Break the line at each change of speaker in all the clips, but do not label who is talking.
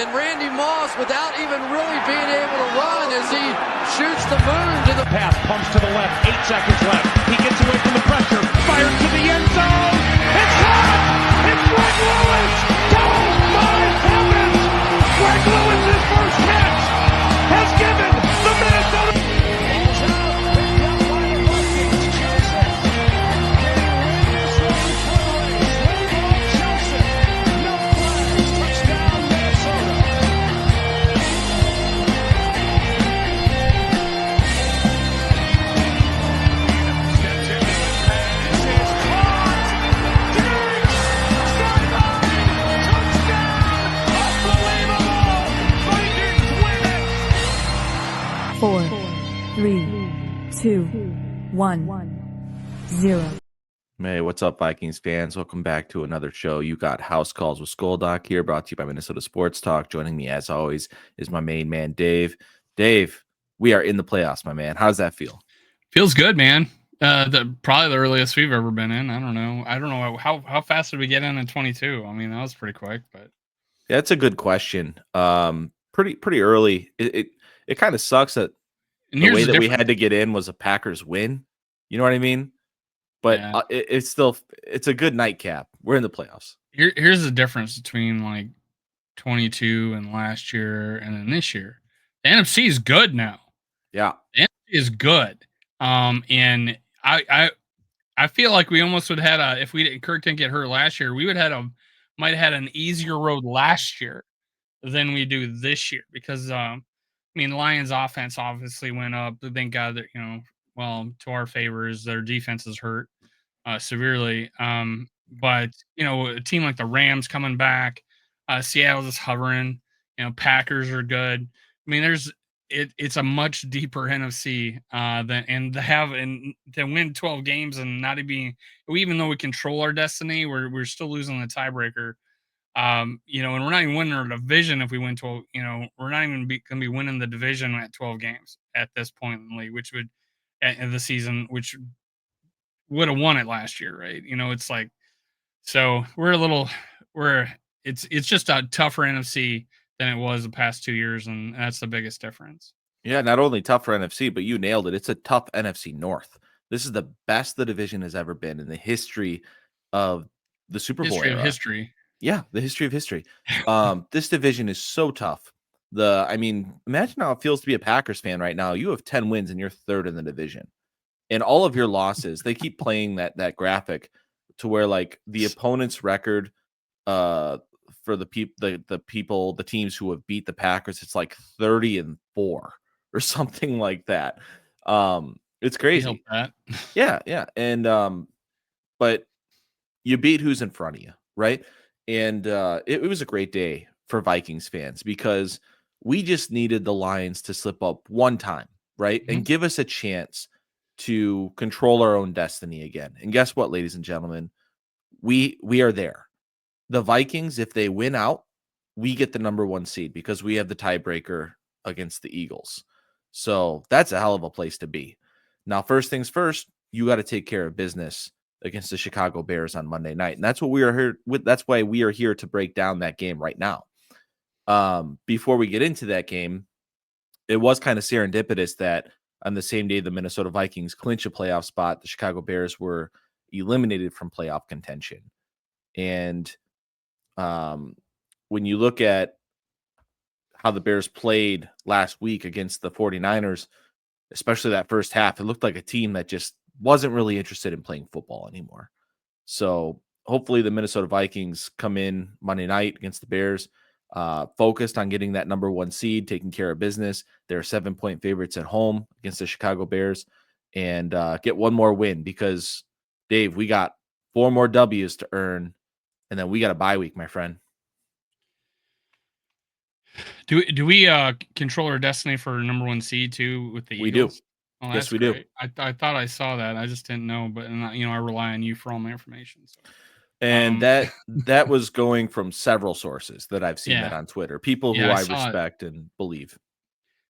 and Randy Moss, without even really being able to run, as he shoots the moon to the
pass, pumps to the left, 8 seconds left. He gets away from the pressure, fires to the end zone. It's caught! It's Greg Lewis! Oh my heavens! Greg Lewis's first catch has given the Minnesota. Balls out, picked up by the Vikings. Joseph getting ready to slow for the race. Way ball, Joseph. No flags. Touchdown, Minnesota. Steps into the pass. It's caught. Diggs. Sideline. Touchdown. Unbelievable. Vikings win it.
4, 3, 2, 1, 0.
Hey, what's up, Vikings fans? Welcome back to another show. You got House Calls with Skoldoc here, brought to you by Minnesota Sports Talk. Joining me, as always, is my main man, Dave. Dave, we are in the playoffs, my man. How does that feel?
Feels good, man. Probably the earliest we've ever been in. I don't know how fast did we get in 22? I mean, that was pretty quick, but
Yeah, that's a good question. Pretty early. It kind of sucks that
and
the
here's
way
the
that we
difference.
had to get in was a Packers win. You know what I mean? But
Yeah.
it's a good nightcap. We're in the playoffs.
Here's the difference between like 22 and last year and then this year. The NFC is good now.
Yeah.
The NFC is good. And I feel like we almost would have had if Kirk didn't get hurt last year, we might have had an easier road last year than we do this year because I mean Lions offense obviously went up. Thank God that to our favors, their defense is hurt severely. But a team like the Rams coming back, Seattle's just hovering. Packers are good. I mean, it's a much deeper NFC to win 12 games and not even though we control our destiny, we're still losing the tiebreaker. And we're not even winning our division if we win 12. We're not even going to be winning the division at 12 games at this point in the league, which would at the season, which would have won it last year, right? It's like so it's just a tougher NFC than it was the past 2 years, and that's the biggest difference.
Yeah, not only tough for NFC, but you nailed it. It's a tough NFC North. This is the best the division has ever been in the history of the Super Bowl era.
History.
Yeah, the history of history. This division is so tough. Imagine how it feels to be a Packers fan right now. You have 10 wins and you're third in the division. And all of your losses, they keep playing that graphic to where like the opponent's record for the teams who have beat the Packers, it's like 30-4 or something like that. It's crazy. Yeah. And but you beat who's in front of you, right? And it was a great day for Vikings fans because we just needed the Lions to slip up one time, right?
Mm-hmm.
And give us a chance to control our own destiny again. And guess what, ladies and gentlemen? We are there. The Vikings, if they win out, we get the number 1 seed because we have the tiebreaker against the Eagles. So that's a hell of a place to be. Now, first things first, you got to take care of business against the Chicago Bears on Monday night. And that's what we are here with. That's why we are here to break down that game right now. Before we get into that game, it was kind of serendipitous that on the same day the Minnesota Vikings clinch a playoff spot, the Chicago Bears were eliminated from playoff contention. And when you look at how the Bears played last week against the 49ers, especially that first half, it looked like a team that just wasn't really interested in playing football anymore. So hopefully the Minnesota Vikings come in Monday night against the Bears, focused on getting that number 1 seed, taking care of business. They're 7-point favorites at home against the Chicago Bears and get one more win because, Dave, we got 4 more W's to earn, and then we got a bye week, my friend.
Do we control our destiny for number 1 seed too with the Eagles?
We do.
Oh,
yes, we do.
I thought I saw that. I just didn't know, but I rely on you for all my information. So.
And that was going from several sources that I've seen that on Twitter, people who I respect and believe.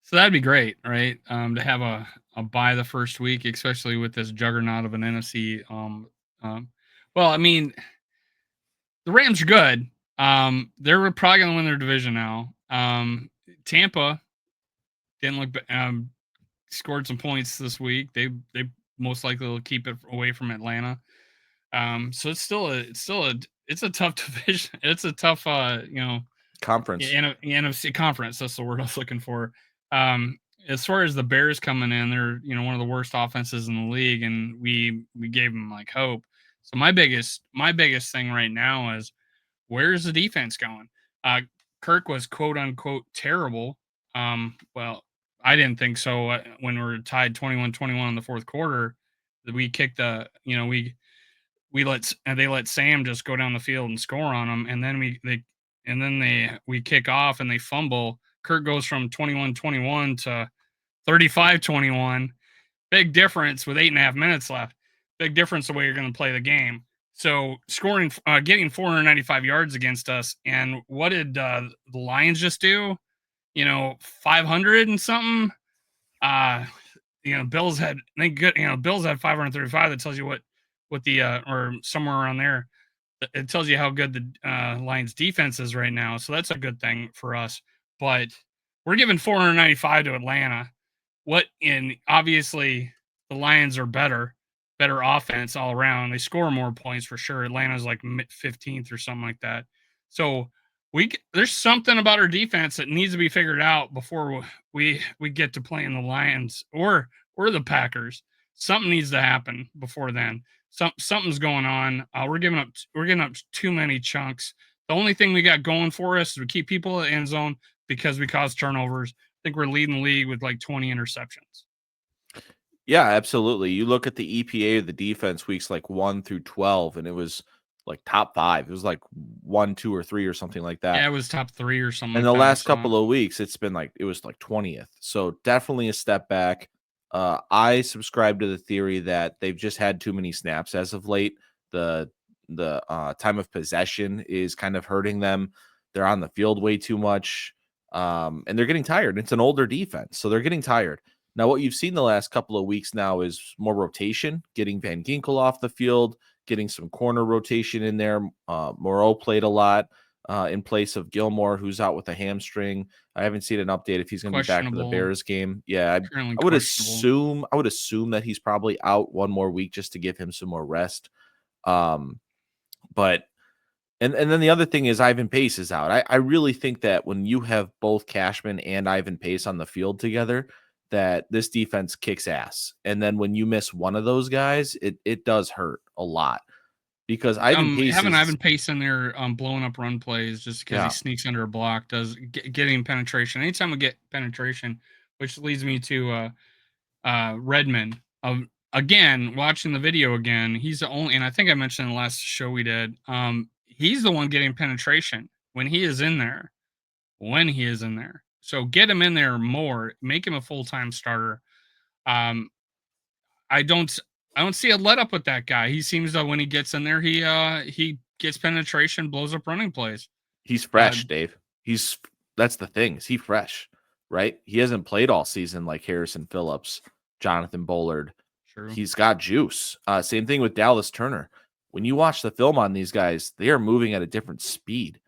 So that'd be great, right? To have a bye the first week, especially with this juggernaut of an NFC. Well, I mean, the Rams are good. They're probably going to win their division now. Tampa didn't look scored some points this week. They most likely will keep it away from Atlanta. So it's a tough division. It's a tough
Conference.
NFC conference. That's the word I was looking for. Um, as far as the Bears coming in, they're one of the worst offenses in the league, and we gave them like hope. So my biggest thing right now is where's the defense going? Uh, Kirk was quote unquote terrible. Well, I didn't think so when we were tied 21-21 in the fourth quarter. We kicked they let Sam just go down the field and score on them, and then we kick off and they fumble. Kirk goes from 21-21 to 35-21. Big difference with 8.5 minutes left. Big difference the way you're going to play the game. So getting 495 yards against us, and what did the Lions just do? 500 and something. Bills had 535. That tells you what the or somewhere around there. It tells you how good the Lions defense is right now. So that's a good thing for us. But we're giving 495 to Atlanta. Obviously the Lions are better offense all around. They score more points for sure. Atlanta's like 15th or something like that. So there's something about our defense that needs to be figured out before we get to playing the Lions or the Packers. Something needs to happen before then. Something's going on. We're getting up too many chunks. The only thing we got going for us is we keep people in the end zone because we cause turnovers. I think we're leading the league with like 20 interceptions.
Yeah, absolutely. You look at the EPA of the defense weeks like 1 through 12, and it was like top 5. It was like 1, 2, or 3 or something like that.
Yeah, it was top 3 or something
And
like
the
that.
last couple of weeks, it was like 20th. So definitely a step back. I subscribe to the theory that they've just had too many snaps as of late. The time of possession is kind of hurting them. They're on the field way too much. And they're getting tired. It's an older defense, so they're getting tired. Now, what you've seen the last couple of weeks now is more rotation, getting Van Ginkel off the field, getting some corner rotation in there. Moreau played a lot in place of Gilmore, who's out with a hamstring. I haven't seen an update if he's going to be back for the
Questionable.
Bears game. Yeah,
Currently
I would
questionable.
assume that he's probably out one more week just to give him some more rest. But and then the other thing is Ivan Pace is out. I really think that when you have both Cashman and Ivan Pace on the field together, that this defense kicks ass. And then when you miss one of those guys, it does hurt a lot because Ivan Pace
Having
is
Ivan Pace in there blowing up run plays just because he sneaks under a block does getting penetration. Anytime we get penetration, which leads me to Redmond. Again, watching the video again, he's the only, and I think I mentioned in the last show we did. He's the one getting penetration when he is in there. So get him in there more. Make him a full-time starter. Um, I don't see a let up with that guy. He seems that when he gets in there, he gets penetration, blows up running plays.
he's fresh, Dave. That's the thing. Is he fresh, right? He hasn't played all season like Harrison Phillips, Jonathan Bullard.
True.
He's got juice. Same thing with Dallas Turner. When you watch the film on these guys, they are moving at a different speed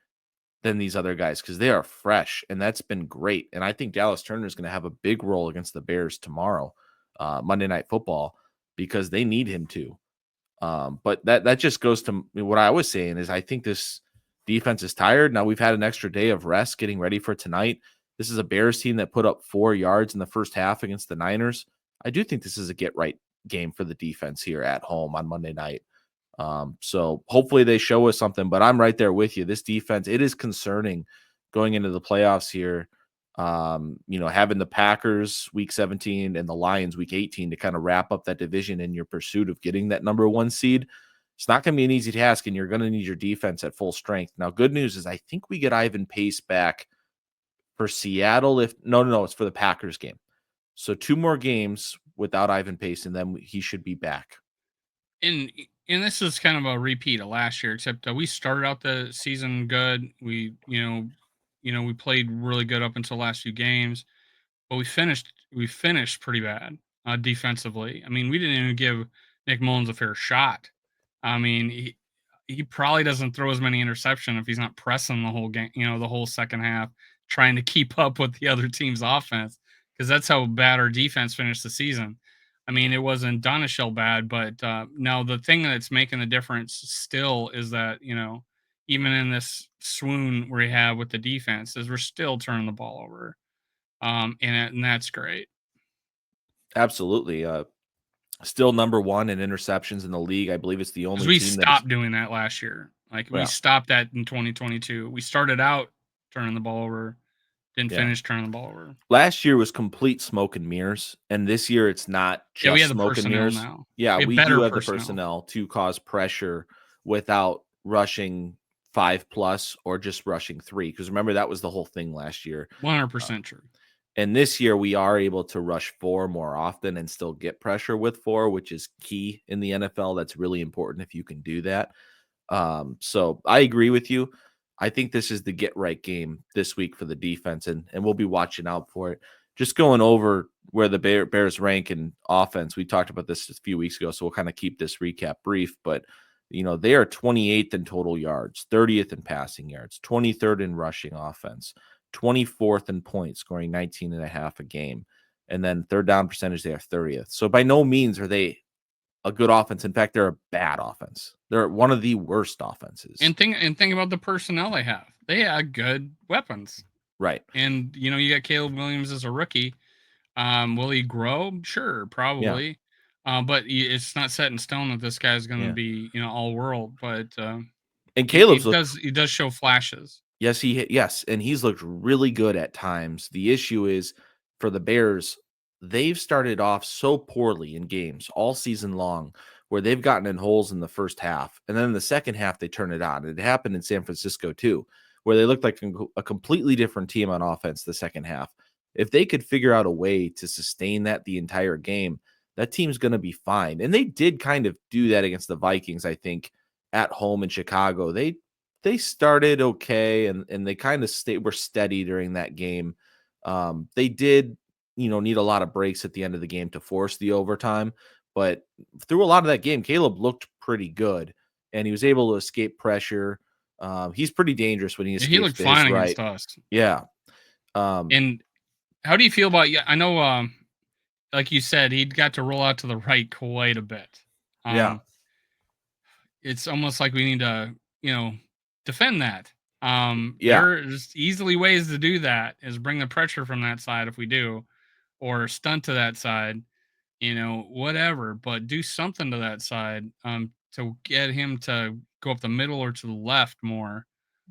than these other guys because they are fresh, and that's been great. And I think Dallas Turner is going to have a big role against the Bears tomorrow, Monday Night Football, because they need him to. But that just goes to what I was saying is I think this defense is tired. Now we've had an extra day of rest getting ready for tonight. This is a Bears team that put up 4 yards in the first half against the Niners. I do think this is a get right game for the defense here at home on Monday night. So hopefully they show us something, but I'm right there with you. This defense, it is concerning going into the playoffs here. Having the Packers week 17 and the Lions week 18 to kind of wrap up that division in your pursuit of getting that number 1 seed. It's not going to be an easy task, and you're going to need your defense at full strength. Now, good news is I think we get Ivan Pace back for Seattle. No, it's for the Packers game. So 2 more games without Ivan Pace, and then he should be back.
And this is kind of a repeat of last year, except we started out the season good. We played really good up until the last few games, but we finished pretty bad defensively. I mean, we didn't even give Nick Mullins a fair shot. I mean, he probably doesn't throw as many interceptions if he's not pressing the whole game, the whole second half. trying to keep up with the other team's offense, because that's how bad our defense finished the season. I mean, it wasn't Donishell bad, but now the thing that's making the difference still is that, even in this swoon we have with the defense, is we're still turning the ball over, and that's great.
Absolutely. Still number one in interceptions in the league. I believe it's the
Because
only
we
team that is.
stopped doing that last year. Like, we
Yeah,
stopped that in 2022. We started out turning the ball over, didn't
yeah.
finish turning the ball over.
Last year was complete smoke and mirrors, and this year it's not
Yeah, we
just
have the
smoke and
personnel
mirrors.
now.
Yeah,
We have
we do
better
have the
personnel.
personnel to cause pressure without rushing 5+ or just rushing 3. Because remember, that was the whole thing last year.
100% true.
And this year we are able to rush 4 more often and still get pressure with 4, which is key in the NFL. That's really important if you can do that. So I agree with you. I think this is the get right game this week for the defense, and we'll be watching out for it. Just going over where the Bears rank in offense. We talked about this a few weeks ago, so we'll kind of keep this recap brief. But they are 28th in total yards, 30th in passing yards, 23rd in rushing offense, 24th in points, scoring 19 and a half a game, and then third down percentage they are 30th. So by no means are they a good offense. In fact, they're a bad offense. They're one of the worst offenses.
And think about the personnel they have. They have good weapons.
Right.
And you got Caleb Williams as a rookie. Will he grow? Sure,
Yeah.
probably. But it's not set in stone that this guy's going to
Yeah.
be, all world. But
And
he
Caleb's looked.
does show flashes.
Yes, and he's looked really good at times. The issue is for the Bears, they've started off so poorly in games all season long where they've gotten in holes in the first half, and then in the second half they turn it on. It happened in San Francisco too, where they looked like a completely different team on offense the second half. If they could figure out a way to sustain that the entire game, that team's going to be fine. And they did kind of do that against the Vikings, I think, at home in Chicago. They started okay and they kind of were steady during that game. They did, need a lot of breaks at the end of the game to force the overtime, but through a lot of that game, Caleb looked pretty good and he was able to escape pressure. He's pretty dangerous when he
Yeah, he
escapes
looked
to his
fine
right.
against us.
Yeah. Um,
And how do you feel about? Yeah, I know. Like you said, he got to roll out to the right quite a bit.
yeah.
Um, it's almost like we need to, defend that.
Yeah.
There's easily ways to do that, is bring the pressure from that side if we do, or stunt to that side, whatever, but do something to that side, to get him to go up the middle or to the left more.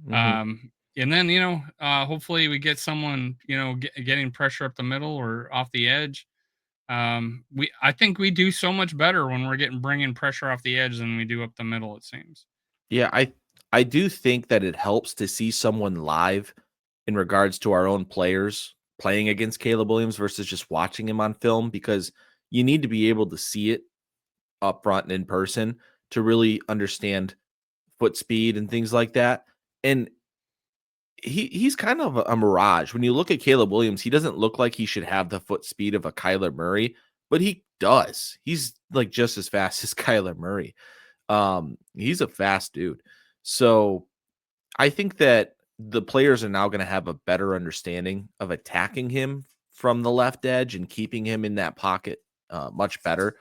Hmm.
And then, hopefully we get someone, getting pressure up the middle or off the edge. I think we do so much better when we're bringing pressure off the edge than we do up the middle, it seems.
Yeah. I do think that it helps to see someone live in regards to our own players playing against Caleb Williams versus just watching him on film, because you need to be able to see it up front and in person to really understand foot speed and things like that. And he's kind of a mirage. When you look at Caleb Williams, he doesn't look like he should have the foot speed of a Kyler Murray, but he does. He's like just as fast as Kyler Murray. He's a fast dude. So I think that the players are now going to have a better understanding of attacking him from the left edge and keeping him in that pocket much better.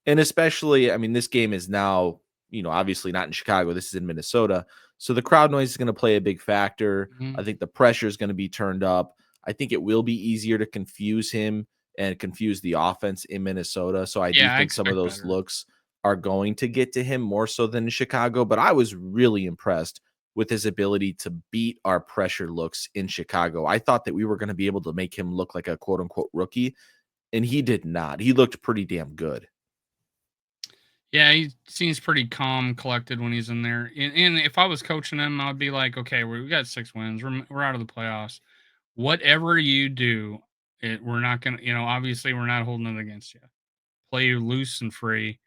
And especially, I mean, this game is now, obviously not in Chicago. This is in Minnesota. So the crowd noise is going to play a big factor.
Mhm.
I think the pressure is going to be turned up. I think it will be easier to confuse him and confuse the offense in Minnesota. So I do
Yeah, I
think some of
expect
those
better.
looks are going to get to him more so than in Chicago. But I was really impressed with his ability to beat our pressure looks in Chicago. I thought that we were going to be able to make him look like a quote unquote rookie, and he did not. He looked pretty damn good.
Yeah, he seems pretty calm, collected when he's in there. And if I was coaching him, I'd be like, okay, we got 6 wins. We're out of the playoffs. Whatever you do, we're not gonna. Obviously, we're not holding it against you. Play loose and free.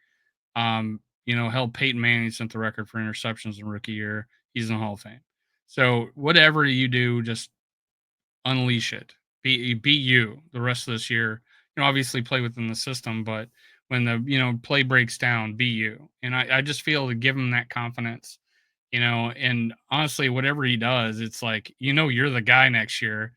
Hell, Peyton Manning sent the record for interceptions in rookie year. He's in the Hall of Fame. So whatever you do, just unleash it. Be you the rest of this year. Obviously play within the system, but when the play breaks down, be you. And I just feel to give him that confidence, And honestly, whatever he does, it's like, you're the guy next year.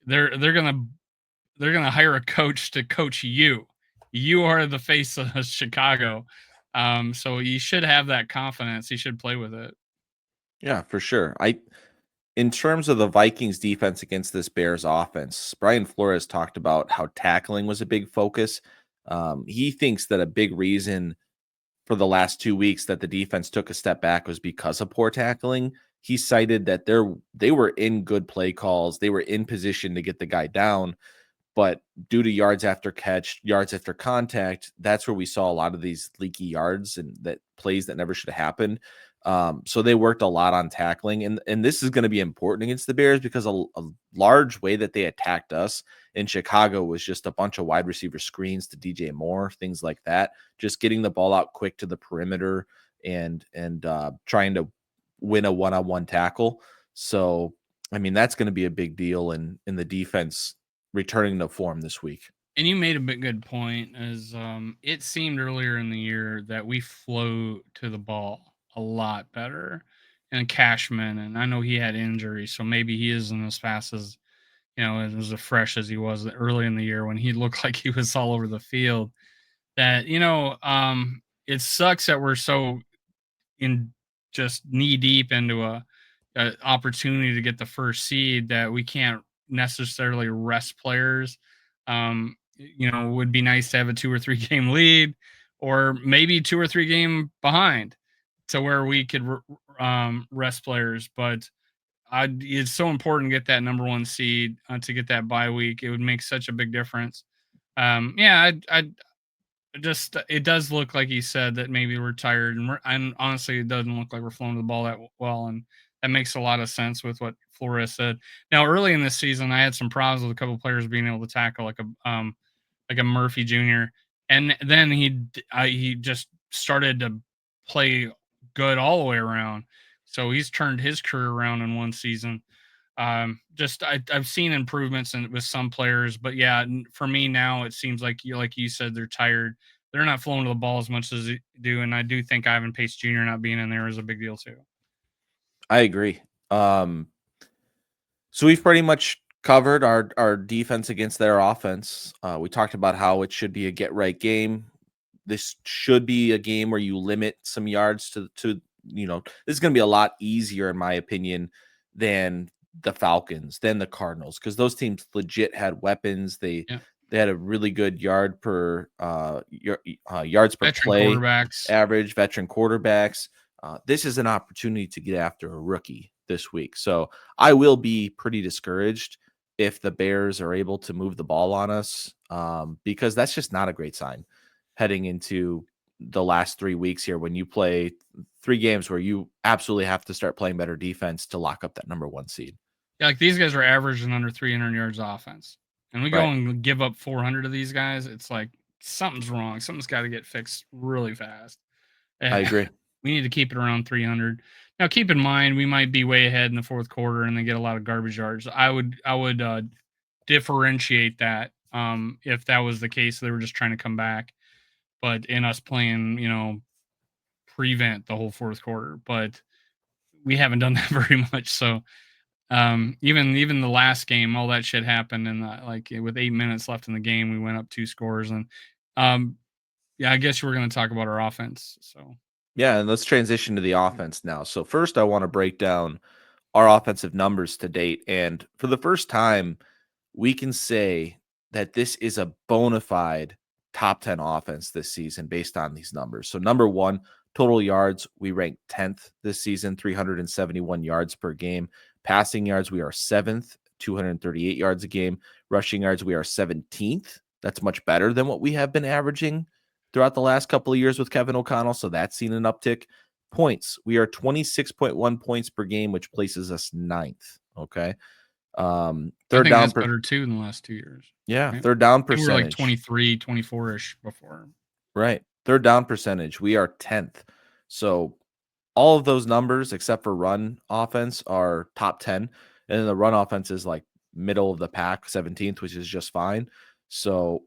They're gonna hire a coach to coach you. You are the face of Chicago. So you should have that confidence. You should play with it.
Yeah, for sure. In terms of the Vikings defense against this Bears offense, Brian Flores talked about how tackling was a big focus. He thinks that a big reason for the last 2 weeks that the defense took a step back was because of poor tackling. He cited that they were in good play calls. They were in position to get the guy down, but due to yards after catch, yards after contact, that's where we saw a lot of these leaky yards and that plays that never should have happened. So they worked a lot on tackling, and this is going to be important against the Bears because a large way that they attacked us in Chicago was just a bunch of wide receiver screens to DJ Moore, things like that, just getting the ball out quick to the perimeter and trying to win a one-on-one tackle. So I mean that's going to be a big deal in the defense returning to form this week.
And you made a bit good point, as it seemed earlier in the year that we flow to the ball a lot better. And Cashman, and I know he had injuries, so maybe he isn't as fast as as fresh as he was early in the year when he looked like he was all over the field. That it sucks that we're so in just knee deep into a opportunity to get the first seed that we can't necessarily rest players. It would be nice to have a 2 or 3 game lead, or maybe 2 or 3 game behind, to where we could rest players. But it's so important to get that number 1 seed, to get that bye week. It would make such a big difference. Yeah, it does look like he said that maybe we're tired, and honestly, it doesn't look like we're flowing the ball that well, and that makes a lot of sense with what Flores said. Now, early in this season, I had some problems with a couple players being able to tackle, like a Murphy Jr., and then he just started to play good all the way around. So he's turned his career around in one season. I've seen improvements with some players, but yeah, for me now it seems like you said, they're tired. They're not flowing to the ball as much as they do, and I do think Ivan Pace Jr. not being in there is a big deal too.
I agree. So we've pretty much covered our defense against their offense. We talked about how it should be a get right game. This should be a game where you limit some yards to this is going to be a lot easier in my opinion than the Falcons, than the Cardinals, because those teams legit had weapons.
Yeah,
They had a really good yards per
veteran
play
quarterbacks.
average, veteran quarterbacks. This is an opportunity to get after a rookie this week. So I will be pretty discouraged if the Bears are able to move the ball on us, because that's just not a great sign heading into the last 3 weeks here when you play 3 games where you absolutely have to start playing better defense to lock up that number 1 seed.
Yeah, like these guys are averaging under 300 yards offense, and we go
Right.
and give up 400 of these guys. It's like something's wrong. Something's got to get fixed really fast.
I
Eh,
agree.
we need to keep it around 300. Now, keep in mind we might be way ahead in the fourth quarter and then get a lot of garbage yards. I would differentiate that, if that was the case. They were just trying to come back, but in us playing, prevent the whole fourth quarter. But we haven't done that very much. So even the last game, all that shit happened, and like with 8 minutes left in the game, we went up 2 scores, and um, yeah, I guess we're going to talk about our offense. So
Yeah, and let's transition to the offense now. So first I want to break down our offensive numbers to date, and for the first time we can say that this is a bona fide top 10 offense this season based on these numbers. So number 1, total yards, we rank 10th this season, 371 yards per game. Passing yards, we are 7th, 238 yards a game. Rushing yards, we are 17th. That's much better than what we have been averaging throughout the last couple of years with Kevin O'Connell. So that's seen an uptick. Points, we are 26.1 points per game, which places us 9th. Okay.
I
Third
think
down
that's better too than the last 2 years.
yeah,
Right?
third down
I think we were like
percentage.
23, 24-ish before.
Right. Third down percentage. We are 10th. So all of those numbers except for run offense are top 10. And then the run offense is like middle of the pack, 17th, which is just fine. So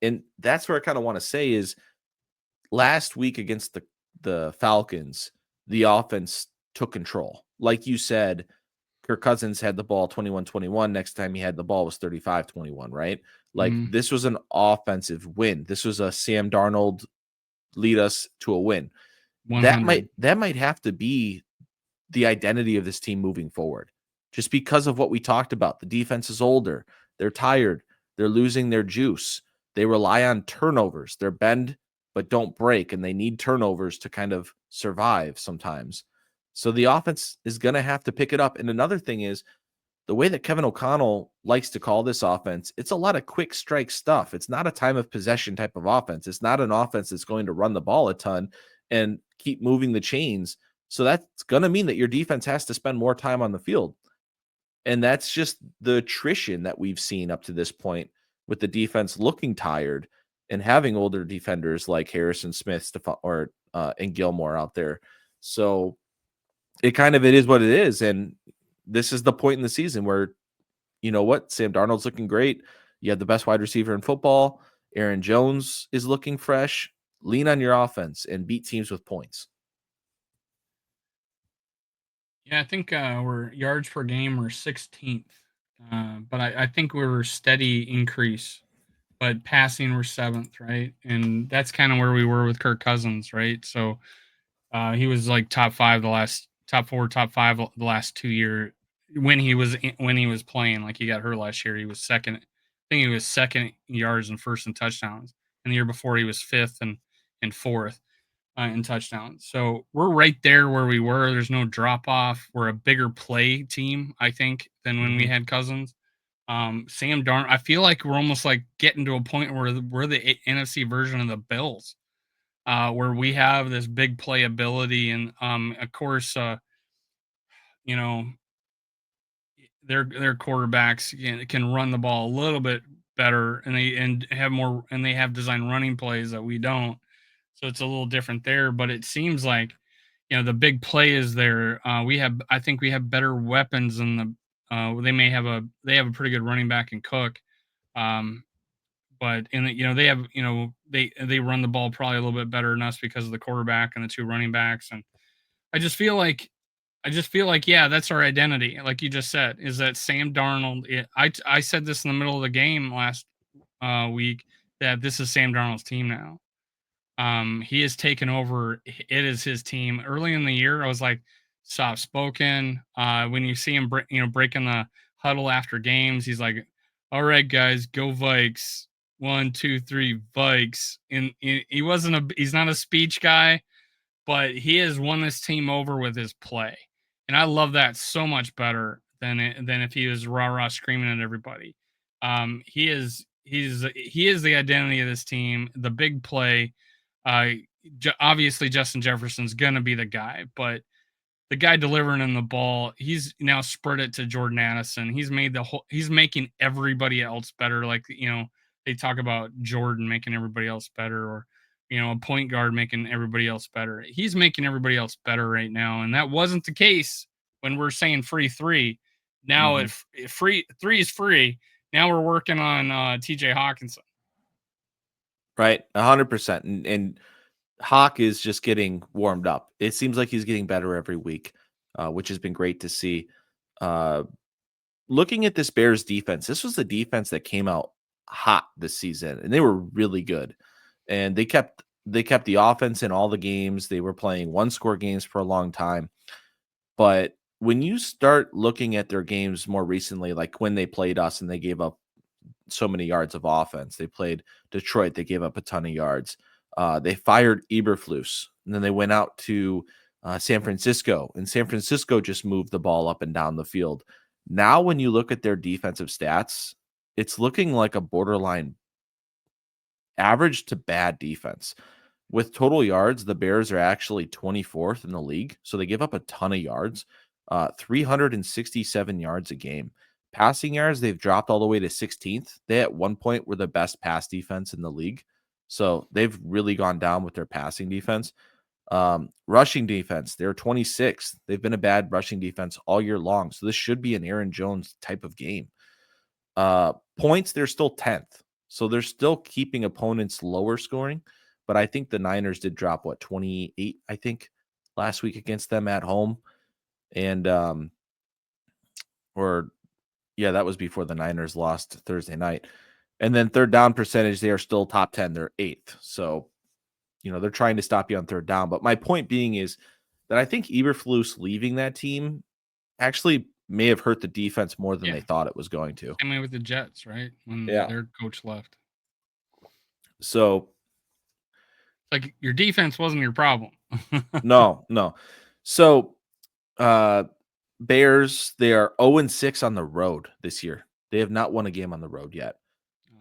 and that's where I kind of want to say is last week against the Falcons, the offense took control. Like you said, Kirk Cousins had the ball 21-21. Next time he had the ball was 35-21, right? Like this was an offensive win. This was a Sam Darnold lead us to a win.
100.
That might have to be the identity of this team moving forward. Just because of what we talked about. The defense is older. They're tired. They're losing their juice. They rely on turnovers. They're bend but don't break, and they need turnovers to kind of survive sometimes. So the offense is going to have to pick it up. And another thing is the way that Kevin O'Connell likes to call this offense, it's a lot of quick strike stuff. It's not a time of possession type of offense. It's not an offense that's going to run the ball a ton and keep moving the chains. So that's going to mean that your defense has to spend more time on the field. And that's just the attrition that we've seen up to this point with the defense looking tired and having older defenders like Harrison Smith and Gilmore out there. So it is what it is. And this is the point in the season where, you know what, Sam Darnold's looking great. You have the best wide receiver in football. Aaron Jones is looking fresh. Lean on your offense and beat teams with points.
Yeah, I think we're yards per game, we're 16th. But I think we're steady increase. But passing, we're 7th, right? And that's kind of where we were with Kirk Cousins, right? So he was like top 5 top 4, top 5 the last 2 years when he was playing. Like he got hurt last year, he was second. I think he was second yards and first in touchdowns. And the year before, he was 5th and 4th in touchdowns. So we're right there where we were. There's no drop off. We're a bigger play team, I think, than when we had Cousins. Sam Darnold, I feel like we're almost like getting to a point where we're the NFC version of the Bills, where we have this big playability, and of course, you know, their quarterbacks can run the ball a little bit better, and they have designed running plays that we don't. So it's a little different there, but it seems like, the big play is there. I think we have better weapons than they have a pretty good running back in Cook. Um, but they have, they run the ball probably a little bit better than us because of the quarterback and the 2 running backs. And I just feel like yeah, that's our identity. Like you just said, is that Sam Darnold. I said this in the middle of the game last week, that this is Sam Darnold's team now. He has taken over. It is his team. Early in the year, I was like soft spoken. When you see him, breaking the huddle after games, he's like, "All right, guys, go Vikes! 1, 2, 3, Vikes!" And he's not a speech guy, but he has won this team over with his play, and I love that so much better than if he was rah screaming at everybody. He is the identity of this team. The big play. Uh, Obviously, Justin Jefferson's gonna be the guy, but the guy delivering him the ball, he's now spread it to Jordan Addison. He's making everybody else better. Like, they talk about Jordan making everybody else better, or, a point guard making everybody else better. He's making everybody else better right now. And that wasn't the case when we're saying free 3. Now if free 3 is free, now we're working on TJ Hawkinson.
Right. 100%. And Hawk is just getting warmed up. It seems like he's getting better every week, which has been great to see. Looking at this Bears defense, this was the defense that came out hot this season, and they were really good. And they kept the offense in all the games. They were playing 1-score games for a long time. But when you start looking at their games more recently, like when they played us and they gave up so many yards of offense, they played Detroit, they gave up a ton of yards. They fired Eberflus, and then they went out to San Francisco, and San Francisco just moved the ball up and down the field. Now, when you look at their defensive stats, it's looking like a borderline average to bad defense. With total yards, the Bears are actually 24th in the league, so they give up a ton of yards, 367 yards a game. Passing yards, they've dropped all the way to 16th. They at one point were the best pass defense in the league. So they've really gone down with their passing defense. Rushing defense, they're 26th. They've been a bad rushing defense all year long. So this should be an Aaron Jones type of game. Points, they're still 10th. So they're still keeping opponents lower scoring. But I think the Niners did drop, 28, I think, last week against them at home. And that was before the Niners lost Thursday night. And then third down percentage, they are still top 10. They're 8th. So, they're trying to stop you on third down. But my point being is that I think Eberflus leaving that team actually may have hurt the defense more than
Yeah.
they thought it was going to.
Same way with the Jets, right? When
Yeah.
their coach left.
So
Like your defense wasn't your problem.
no. So Bears, they are 0-6 on the road this year. They have not won a game on the road yet.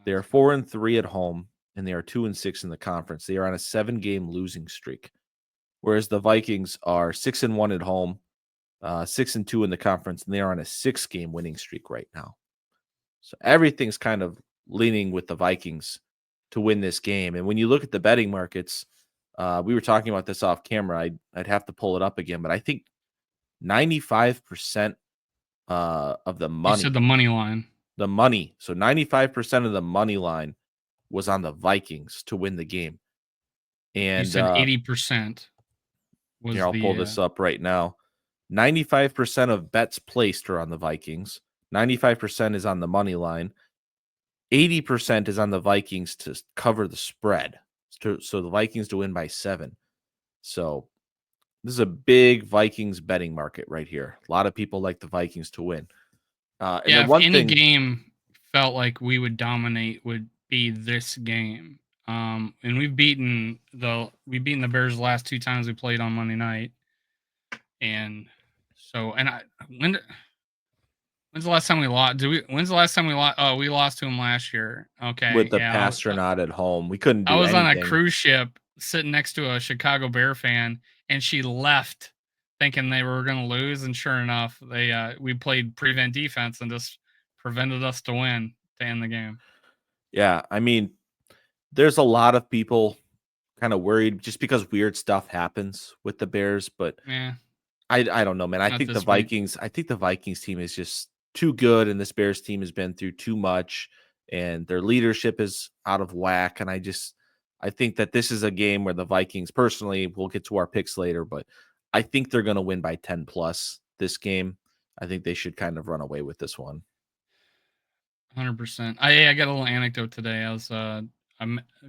They are 4-3 at home, and they are 2-6 in the conference. They are on a 7-game losing streak, whereas the Vikings are 6-1 at home, 6-2 in the conference, and they are on a 6-game winning streak right now. So everything's kind of leaning with the Vikings to win this game. And when you look at the betting markets, we were talking about this off camera. I'd have to pull it up again, but I think 95% of the money.
You said the money line.
The money. So 95% of the money line was on the Vikings to win the game. And
you said 80% was
here, I'll pull this up right now. 95% of bets placed are on the Vikings. 95% is on the money line. 80% is on the Vikings to cover the spread. So the Vikings to win by 7. So this is a big Vikings betting market right here. A lot of people like the Vikings to win.
If any game felt like we would dominate, would be this game. And we've beaten the Bears the last 2 times we played on Monday night. And so, when's the last time we lost? When's the last time we lost? Oh, we lost to them last year. Okay,
with the Pastronaut at home, we couldn't do anything.
I was on a cruise ship sitting next to a Chicago Bear fan, and she left thinking they were going to lose, and sure enough, we played prevent defense and just prevented us to win to end the game.
Yeah, I mean, there's a lot of people kind of worried just because weird stuff happens with the Bears, but
yeah,
I don't know, man. I think the Vikings team is just too good, and this Bears team has been through too much, and their leadership is out of whack. And I think that this is a game where the Vikings, personally, we'll get to our picks later, but I think they're going to win by 10 plus this game. I think they should kind of run away with this one.
100%. I got a little anecdote today. I was a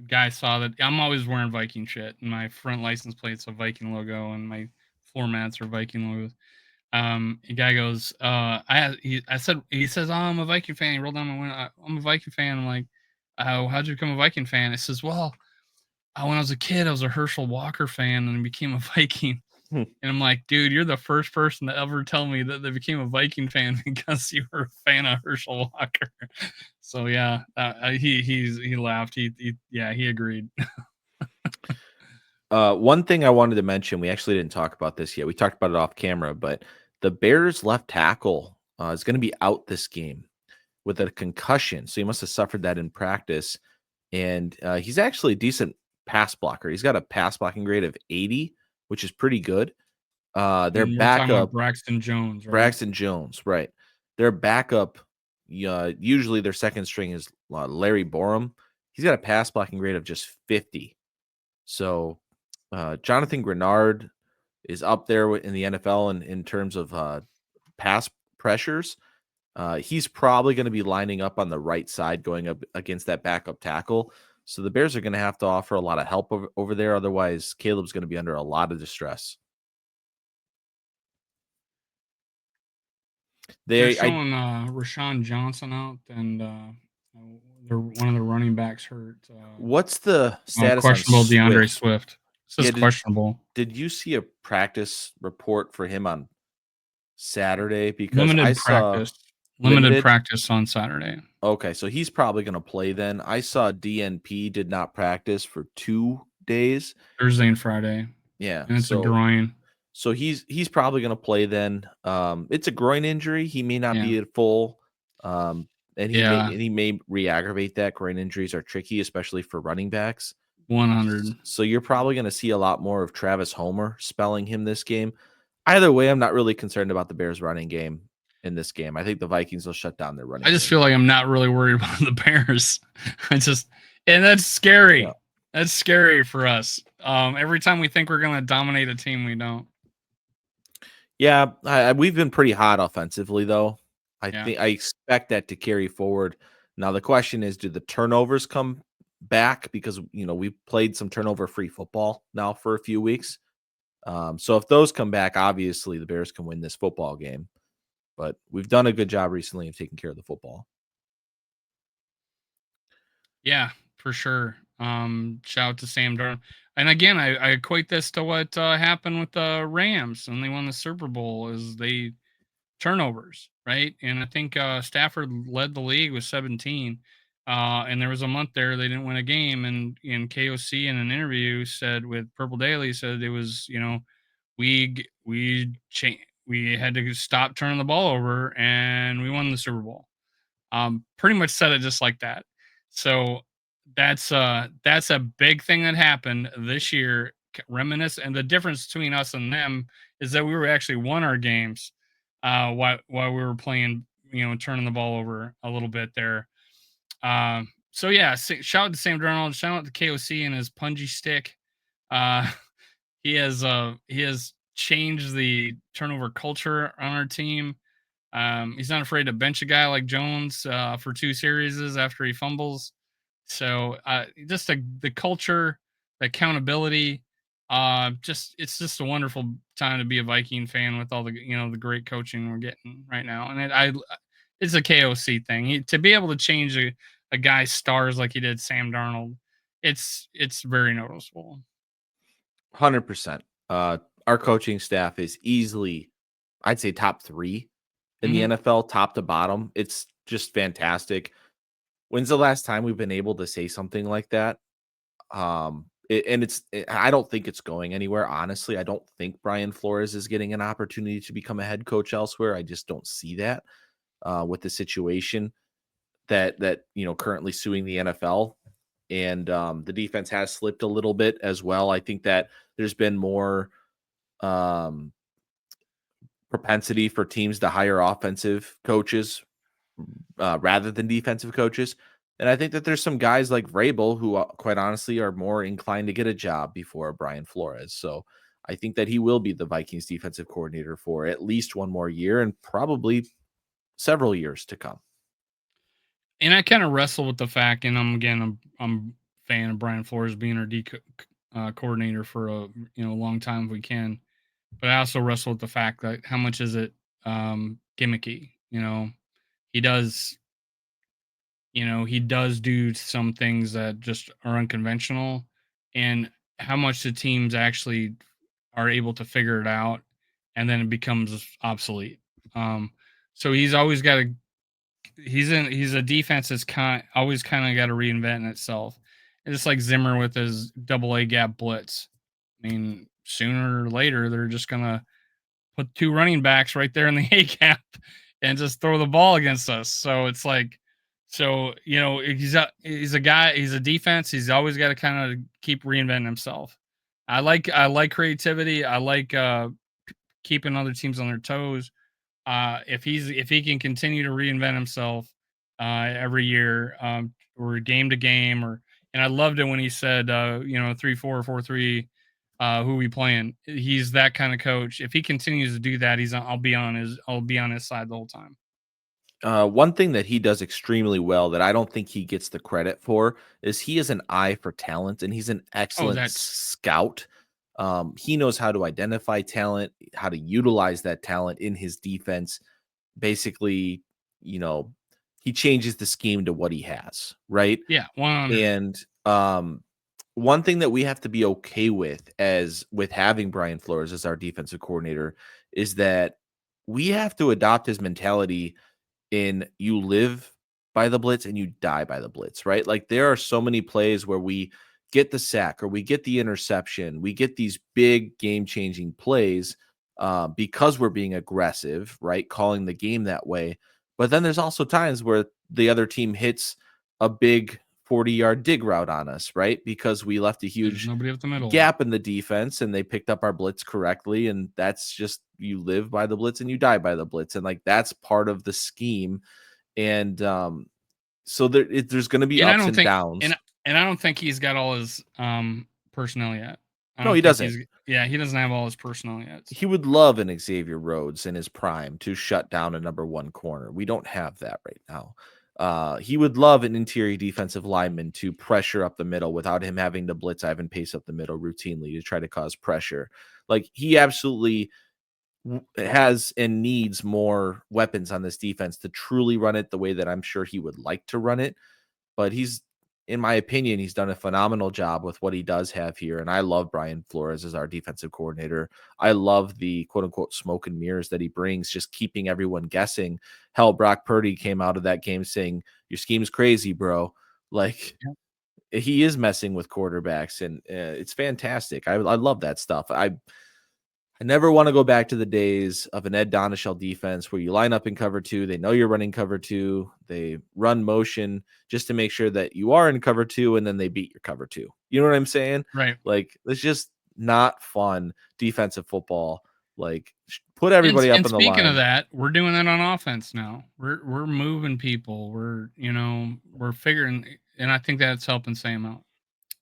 guy saw that I'm always wearing Viking shit, and my front license plate's a Viking logo, and my floor mats are Viking logos. A guy goes, he says, oh, I'm a Viking fan. He rolled down my window. I'm a Viking fan. I'm like, how'd you become a Viking fan? He says, well, when I was a kid, I was a Herschel Walker fan and became a Viking. And I'm like, dude, you're the first person to ever tell me that they became a Viking fan because you were a fan of Herschel Walker. So yeah, he laughed. He agreed.
One thing I wanted to mention, we actually didn't talk about this yet. We talked about it off camera, but the Bears left tackle is going to be out this game with a concussion. So he must have suffered that in practice. And he's actually a decent pass blocker. He's got a pass blocking grade of 80, which is pretty good. Their backup,
Braxton Jones.
Right? Their backup, usually their second string is Larry Borum. He's got a pass blocking grade of just 50. So Jonathan Grenard is up there in the NFL in terms of pass pressures. He's probably going to be lining up on the right side going up against that backup tackle. So the Bears are going to have to offer a lot of help over there. Otherwise, Caleb's going to be under a lot of distress.
They're showing Rashawn Johnson out, and one of the running backs hurt.
What's the status
questionable
on
DeAndre Swift? This is questionable.
Did you see a practice report for him on Saturday? Because
limited practice on Saturday.
Okay, so he's probably going to play then. I saw DNP did not practice for 2 days,
Thursday and Friday.
Yeah,
and it's a groin.
So he's probably going to play then. It's a groin injury. He may not be at full. And he may re-aggravate that. Groin injuries are tricky, especially for running backs.
100.
So you're probably going to see a lot more of Travis Homer spelling him this game. Either way, I'm not really concerned about the Bears running game in this game. I think the Vikings will shut down their running game.
Feel like I'm not really worried about the Bears. And that's scary. Yeah. That's scary for us. Every time we think we're going to dominate a team, we don't.
Yeah, we've been pretty hot offensively, though.
Yeah.
I expect that to carry forward. Now the question is, do the turnovers come back? Because we've played some turnover-free football now for a few weeks. So if those come back, obviously the Bears can win this football game. But we've done a good job recently of taking care of the football.
Yeah, for sure. Shout out to Sam Darnold. And again, I equate this to what happened with the Rams when they won the Super Bowl is they turnovers, right? And I think Stafford led the league with 17. And there was a month there they didn't win a game. And KOC in an interview said with Purple Daily said it was, we had to stop turning the ball over and we won the Super Bowl. Pretty much said it just like that. So that's a big thing that happened this year. Reminisce, and the difference between us and them is that we were actually won our games while we were playing, turning the ball over a little bit there. So yeah, shout out to Sam Darnold, shout out to KOC and his punji stick. Uh, he has changed the turnover culture on our team. He's not afraid to bench a guy like Jones for 2 series after he fumbles. So just the culture, the accountability. It's just a wonderful time to be a Viking fan with all the the great coaching we're getting right now, and it's a KOC thing. To be able to change a guy's stars like he did Sam Darnold, it's very noticeable.
100%. Our coaching staff is easily, I'd say, top 3 in the
Mhm.
NFL, top to bottom. It's just fantastic. When's the last time we've been able to say something like that? I don't think it's going anywhere. Honestly, I don't think Brian Flores is getting an opportunity to become a head coach elsewhere. I just don't see that with the situation that currently suing the NFL, and the defense has slipped a little bit as well. I think that there's been more um, propensity for teams to hire offensive coaches rather than defensive coaches. And I think that there's some guys like Vrabel who, quite honestly, are more inclined to get a job before Brian Flores. So I think that he will be the Vikings defensive coordinator for at least one more year and probably several years to come.
And I kind of wrestle with the fact, and I'm a fan of Brian Flores being our coordinator for a long time if we can. But I also wrestle with the fact that how much is it gimmicky? He does he does do some things that just are unconventional, and how much the teams actually are able to figure it out, and then it becomes obsolete. Um, so he's a defense that's always kind of got to reinvent itself. And just like Zimmer with his double A gap blitz. I mean, sooner or later they're just gonna put 2 running backs right there in the A gap and just throw the ball against us. So it's like, he's a guy, he's a defense. He's always got to kind of keep reinventing himself. I like creativity. I like keeping other teams on their toes. If he can continue to reinvent himself every year, or game to game, and I loved it when he said 3-4, 4-3, who we playing. He's that kind of coach. If he continues to do that, I'll be on his side the whole time.
One thing that he does extremely well that I don't think he gets the credit for is he has an eye for talent and he's an
Oh,
excellent
that's
scout. He knows how to identify talent, how to utilize that talent in his defense. Basically, you know, he changes the scheme to what he has, right?
yeah, 100.
And one thing that we have to be okay with as with having Brian Flores as our defensive coordinator is that we have to adopt his mentality in you live by the blitz and you die by the blitz, right? Like there are so many plays where we get the sack or we get the interception, we get these big game changing plays because we're being aggressive, right? Calling the game that way. But then there's also times where the other team hits a big 40-yard dig route on us, right? Because we left a
There's
huge
nobody up the middle.
gap in the defense and they picked up our blitz correctly. And that's just you live by the blitz and you die by the blitz. And like that's part of the scheme. And so there's going to be
And I
ups
don't
and
think
downs.
and I don't think he's got all his personnel yet. I
No,
don't
he
think
doesn't.
he doesn't have all his personnel yet.
He would love an Xavier Rhodes in his prime to shut down a number one corner. We don't have that right now. He would love an interior defensive lineman to pressure up the middle without him having to blitz Ivan Pace up the middle routinely to try to cause pressure. Like, he absolutely has and needs more weapons on this defense to truly run it the way that I'm sure he would like to run it. But in my opinion, he's done a phenomenal job with what he does have here. And I love Brian Flores as our defensive coordinator. I love the quote unquote smoke and mirrors that he brings, just keeping everyone guessing. Hell, Brock Purdy came out of that game saying, "Your scheme's crazy, bro." Like, he is messing with quarterbacks, and it's fantastic. I love that stuff. I never want to go back to the days of an Ed Donishell defense where you line up in cover two. They know you're running cover two. They run motion just to make sure that you are in cover two, and then they beat your cover two. You know what I'm saying?
Right.
Like, it's just not fun defensive football. Like, put everybody up
And
on the
speaking of
line.
that, we're doing that on offense now. We're moving people. We're figuring, and I think that's helping Sam out.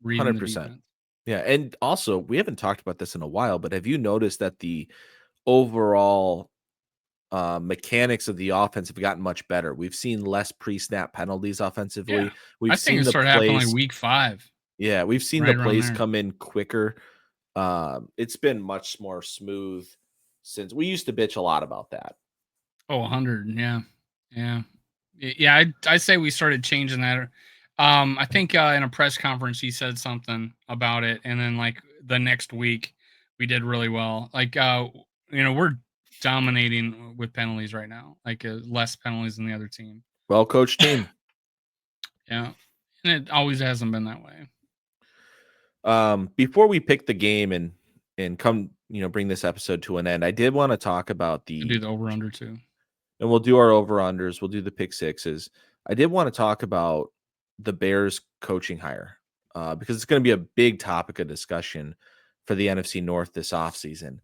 Reading the
100%.
defense.
Yeah. And also, we haven't talked about this in a while, but have you noticed that the overall mechanics of the offense have gotten much better? We've seen less pre-snap penalties offensively.
Yeah, I
We've
think
seen
it
the
started happening like
plays.
week 5.
Yeah, we've seen the
Right around
plays
there.
come in quicker. It's been much more smooth since we used to bitch a lot about that.
Oh, 100. Yeah. Yeah. I say we started changing that. I think in a press conference he said something about it, and then like the next week we did really well. Like we're dominating with penalties right now. Like less penalties than the other team.
Well coached team.
Yeah, and it always hasn't been that way.
Before we pick the game and come, bring this episode to an end, I did want to talk about
To do the over under too.
and we'll do our over unders. We'll do the pick sixes. I did want to talk about the Bears coaching hire because it's going to be a big topic of discussion for the NFC North this offseason.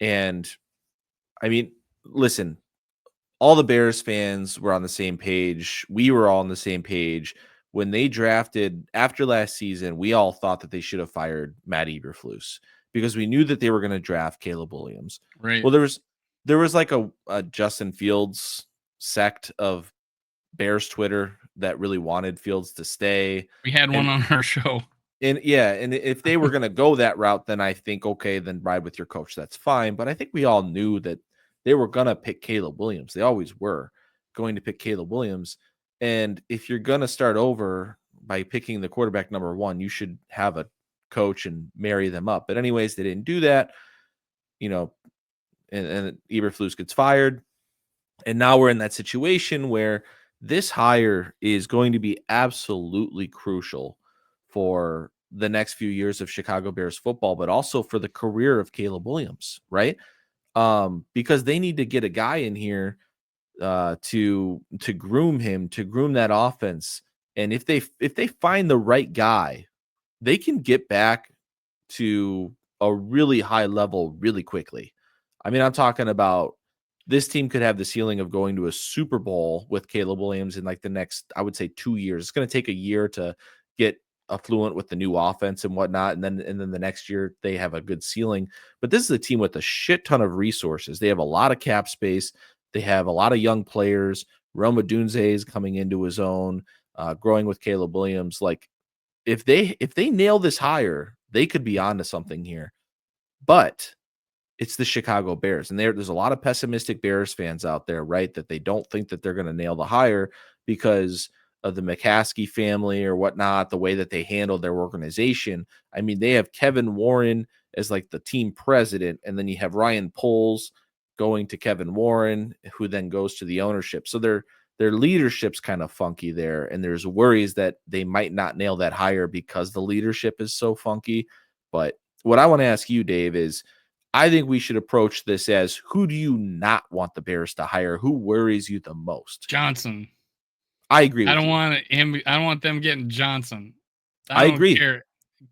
And I mean, listen, all the Bears fans were on the same page. We were all on the same page when they drafted after last season. We all thought that they should have fired Matt Eberflus because we knew that they were going to draft Caleb Williams.
Right.
Well, there was like a Justin Fields sect of Bears Twitter that really wanted Fields to stay.
We had one on our show.
And if they were going to go that route, then I think, okay, then ride with your coach. That's fine. But I think we all knew that they were going to pick Caleb Williams. They always were going to pick Caleb Williams. And if you're going to start over by picking the quarterback number one, you should have a coach and marry them up. But anyways, they didn't do that, and Eberflus gets fired. And now we're in that situation where this hire is going to be absolutely crucial for the next few years of Chicago Bears football, but also for the career of Caleb Williams, right? Because they need to get a guy in here to groom him, to groom that offense. And if they find the right guy, they can get back to a really high level really quickly. I mean, I'm talking about this team could have the ceiling of going to a Super Bowl with Caleb Williams in like the next, I would say, 2 years. It's going to take a year to get affluent with the new offense and whatnot. And then the next year they have a good ceiling. But this is a team with a shit ton of resources. They have a lot of cap space. They have a lot of young players. Rome Odunze is coming into his own, growing with Caleb Williams. Like, if they nail this hire, they could be onto something here. But it's the Chicago Bears. And there's a lot of pessimistic Bears fans out there, right? That they don't think that they're going to nail the hire because of the McCaskey family or whatnot, the way that they handled their organization. I mean, they have Kevin Warren as like the team president, and then you have Ryan Poles going to Kevin Warren, who then goes to the ownership. So their leadership's kind of funky there. And there's worries that they might not nail that hire because the leadership is so funky. But what I want to ask you, Dave, is I think we should approach this as, who do you not want the Bears to hire? Who worries you the most?
Johnson.
I agree.
I don't want him. I don't want them getting Johnson.
I
don't
agree.
care.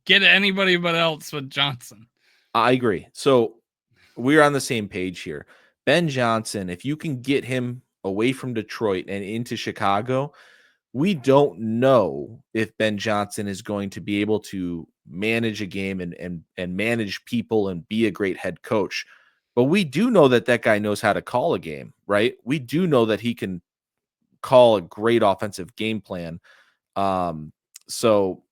Get anybody but else with Johnson.
I agree. So we're on the same page here. Ben Johnson, if you can get him away from Detroit and into Chicago, we don't know if Ben Johnson is going to be able to manage a game and manage people and be a great head coach. But we do know that that guy knows how to call a game, right? We do know that he can call a great offensive game plan. So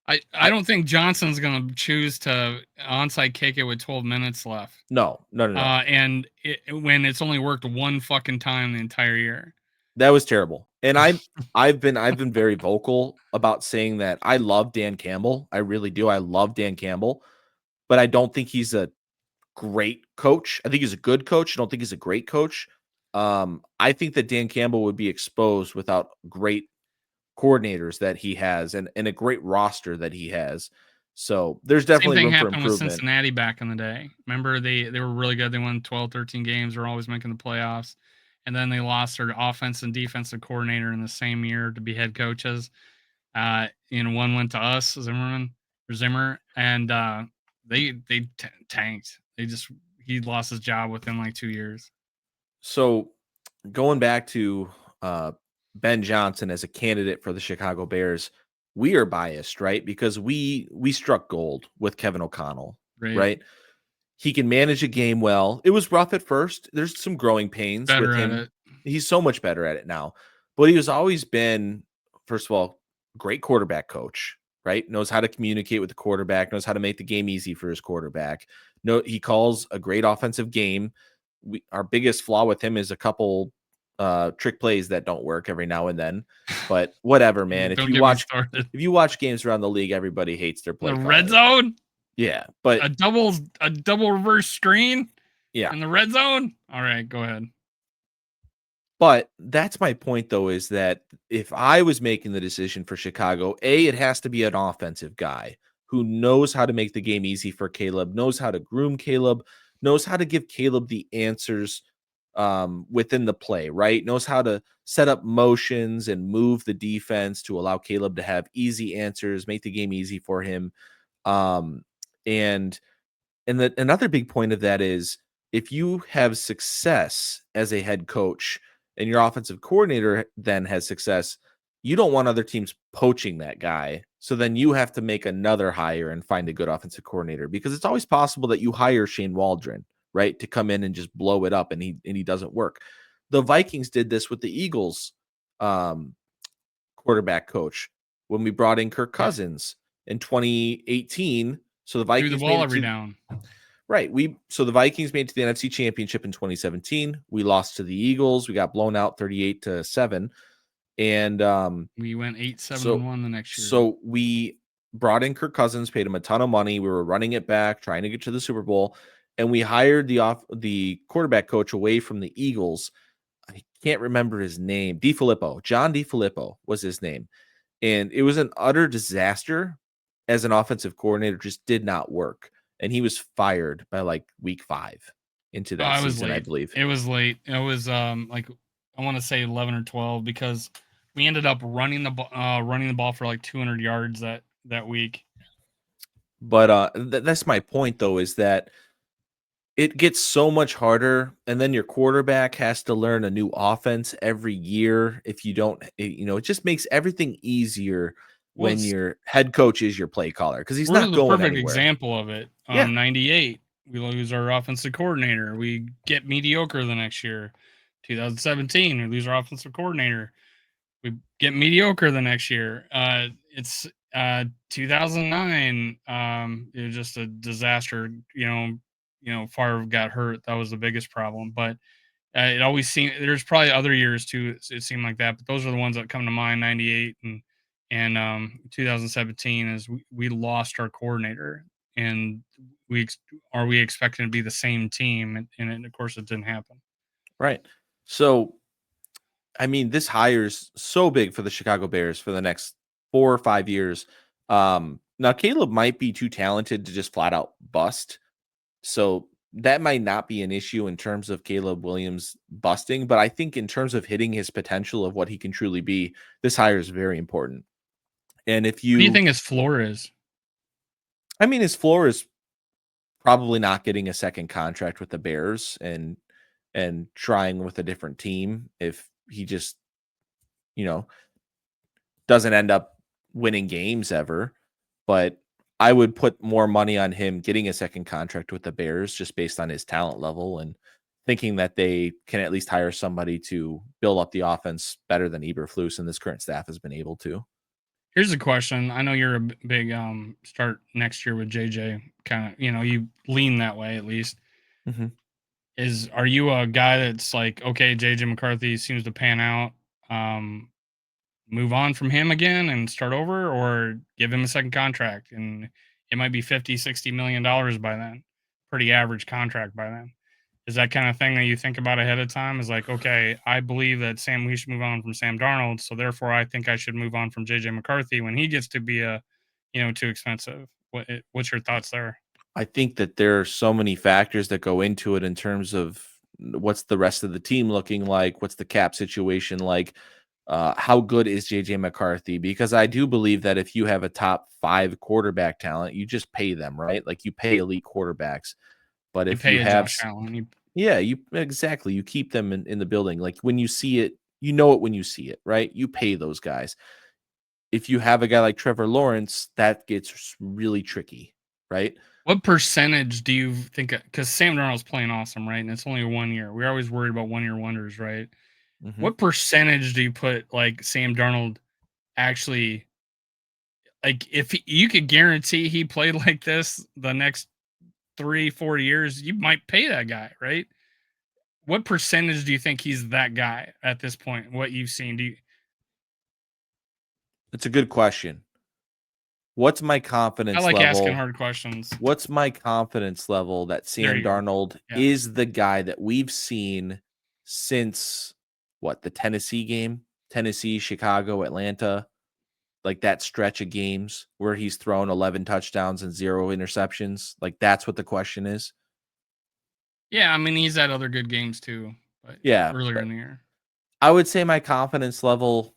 I don't think Johnson's going to choose to onside kick it with 12 minutes left.
no.
And when it's only worked one fucking time the entire year.
That was terrible. And I've been very vocal about saying that I love Dan Campbell. I really do. I love Dan Campbell, but I don't think he's a great coach. I think he's a good coach. I don't think he's a great coach. I think that Dan Campbell would be exposed without great coordinators that he has and a great roster that he has. So there's
Same
definitely
thing
room for
happened with
improvement.
Cincinnati back in the day. Remember, they were really good. They won 12, 13 games. They were always making the playoffs. And then they lost their offense and defensive coordinator in the same year to be head coaches. One went to us, Zimmer, and they tanked. He lost his job within like 2 years.
So going back to Ben Johnson as a candidate for the Chicago Bears, we are biased, right? Because we struck gold with Kevin O'Connell, right? He can manage a game well. It was rough at first. There's some growing pains
Better
with
at
him.
it.
He's so much better at it now. But he has always been, first of all, great quarterback coach, right? Knows how to communicate with the quarterback, knows how to make the game easy for his quarterback. No, he calls a great offensive game. Our biggest flaw with him is a couple trick plays that don't work every now and then. But whatever, man.
Don't get me started.
If you watch games around the league, everybody hates their play
The
caller.
red zone?
Yeah, but
a double reverse screen?
Yeah.
In the red zone? All right, go ahead.
But that's my point, though, is that if I was making the decision for Chicago, it has to be an offensive guy who knows how to make the game easy for Caleb, knows how to groom Caleb, knows how to give Caleb the answers within the play, right? Knows how to set up motions and move the defense to allow Caleb to have easy answers, make the game easy for him. And another big point of that is if you have success as a head coach and your offensive coordinator then has success, you don't want other teams poaching that guy. So then you have to make another hire and find a good offensive coordinator, because it's always possible that you hire Shane Waldron, right, to come in and just blow it up and he doesn't work. The Vikings did this with the Eagles quarterback coach when we brought in Kirk Cousins in 2018. So the Vikings
threw the ball every down.
Right. So the Vikings made it to the NFC Championship in 2017. We lost to the Eagles. We got blown out 38-7. And
we went 8-7-1 the next year.
So we brought in Kirk Cousins, paid him a ton of money. We were running it back, trying to get to the Super Bowl, and we hired the quarterback coach away from the Eagles. I can't remember his name. John DeFilippo was his name. And it was an utter disaster as an offensive coordinator, just did not work. And he was fired by like week 5 into that season, I believe.
It was late. It was like I want to say 11 or 12, because we ended up running the ball for like 200 yards that week.
But that's my point, though, is that it gets so much harder, and then your quarterback has to learn a new offense every year. If you don't, it just makes everything easier when your head coach is your play caller, because he's not going anywhere.
Perfect example of it. 98, we lose our offensive coordinator. We get mediocre the next year. 2017, we lose our offensive coordinator. We get mediocre the next year. It's 2009. It was just a disaster. Favre got hurt. That was the biggest problem. But it always seemed there's probably other years too. It seemed like that, but those are the ones that come to mind. 98 and 2017 is we lost our coordinator, and we expecting to be the same team, and of course it didn't happen.
Right. So, I mean, this hire's so big for the Chicago Bears for the next 4 or 5 years. Now Caleb might be too talented to just flat out bust. So that might not be an issue in terms of Caleb Williams busting, but I think in terms of hitting his potential of what he can truly be, this hire is very important. And if you,
what do you think his floor is?
I mean, his floor is probably not getting a second contract with the Bears and trying with a different team. If he just, doesn't end up winning games ever, but I would put more money on him getting a second contract with the Bears just based on his talent level and thinking that they can at least hire somebody to build up the offense better than Eberflus and this current staff has been able to.
Here's a question. I know you're a big start next year with JJ. Kind of, you lean that way at least.
Mhm.
Are you a guy that's like, okay, JJ McCarthy seems to pan out, move on from him again and start over, or give him a second contract and it might be 50-60 million dollars by then? Pretty average contract by then. Is that kind of thing that you think about ahead of time? Is like, okay, I believe that we should move on from Sam Darnold, so therefore I think I should move on from JJ McCarthy when he gets to be too expensive. What's your thoughts there?
I think that there are so many factors that go into it in terms of what's the rest of the team looking like, what's the cap situation like, how good is JJ McCarthy? Because I do believe that if you have a top 5 quarterback talent, you just pay them, right? Like you pay elite quarterbacks. But
You
if you
pay a
have
Josh Allen.
yeah, you exactly, you keep them in the building. Like when you see it, you know it when you see it, right? You pay those guys. If you have a guy like Trevor Lawrence, that gets really tricky, right?
What percentage do you think? Because Sam Darnold's playing awesome, right? And it's only 1 year. We're always worried about 1 year wonders, right?
Mhm.
What percentage do you put like Sam Darnold actually like? If you could guarantee he played like this the next 3-4 years, you might pay that guy, right? What percentage do you think he's that guy at this point? What you've seen?
It's a good question. What's my
I
confidence
like asking
level?
hard questions.
What's my confidence level that
There
Sam
you go.
Darnold
Yeah.
is the guy that we've seen since what, the Tennessee game? Tennessee, Chicago, Atlanta, like that stretch of games where he's thrown 11 touchdowns and 0 interceptions. Like that's what the question is.
Yeah, I mean he's had other good games too, but
Yeah,
earlier
but
in the year.
I would say my confidence level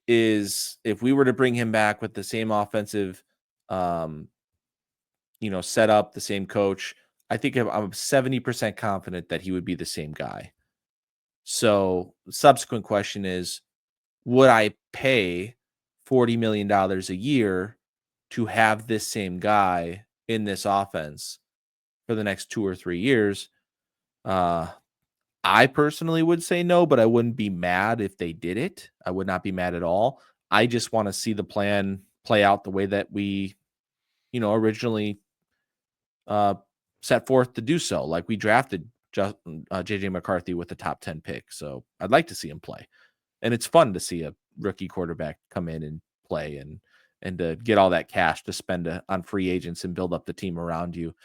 is if we were to bring him back with the same offensive um set up, the same coach, I think I'm 70% confident that he would be the same guy. So, the subsequent question is, would I pay $40 million a year to have this same guy in this offense for the next 2 or 3 years? Uh, I personally would say no, but I wouldn't be mad if they did it. I would not be mad at all. I just want to see the plan play out the way that we, originally uh, set forth to do so. Like we drafted JJ McCarthy with the top 10 pick. So I'd like to see him play. And it's fun to see a rookie quarterback come in and play and to get all that cash to spend on free agents and build up the team around you,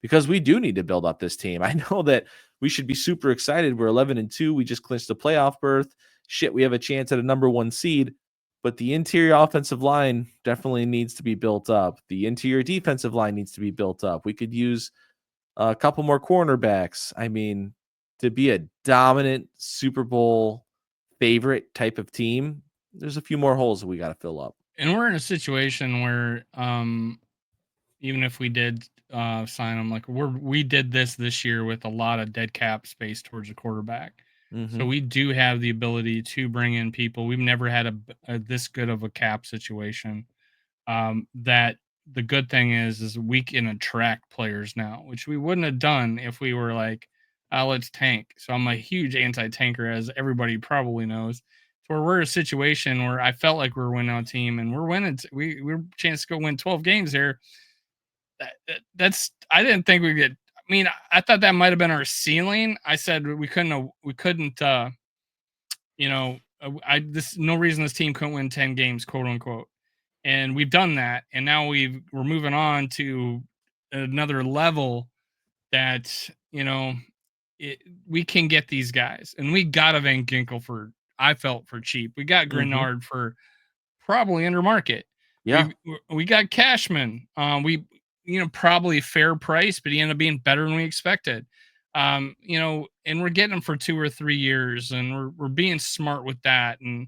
because we do need to build up this team. I know that we should be super excited. We're 11-2. We just clinched a playoff berth. Shit, we have a chance at a number 1 seed, but the interior offensive line definitely needs to be built up. The interior defensive line needs to be built up. We could use a couple more cornerbacks. I mean, to be a dominant Super Bowl favorite type of team, there's a few more holes that we got to fill up.
And we're in a situation where even if we did sign him, like we did this year with a lot of dead cap space towards the quarterback. So
Mm-hmm.
we do have the ability to bring in people. We've never had a this good of a cap situation. That the good thing is we can attract players now, which we wouldn't have done if we were like, let's tank. So I'm a huge anti-tanker, as everybody probably knows. So we're in a situation where I felt like we were winning on a team, and we're winning. We're a chance to go win 12 games here. That's I didn't think we'd get. I mean, I thought that might have been our ceiling. I said we couldn't. I this no reason this team couldn't win 10 games, quote unquote. And we've done that, and now we're moving on to another level that we can get these guys, and we got a Van Ginkel for I felt for cheap. We got
Mm-hmm.
Grenard for probably under market.
Yeah.
We got Cashman. We probably fair price, but he ended up being better than we expected. And we're getting him for 2 or 3 years, and we're being smart with that. And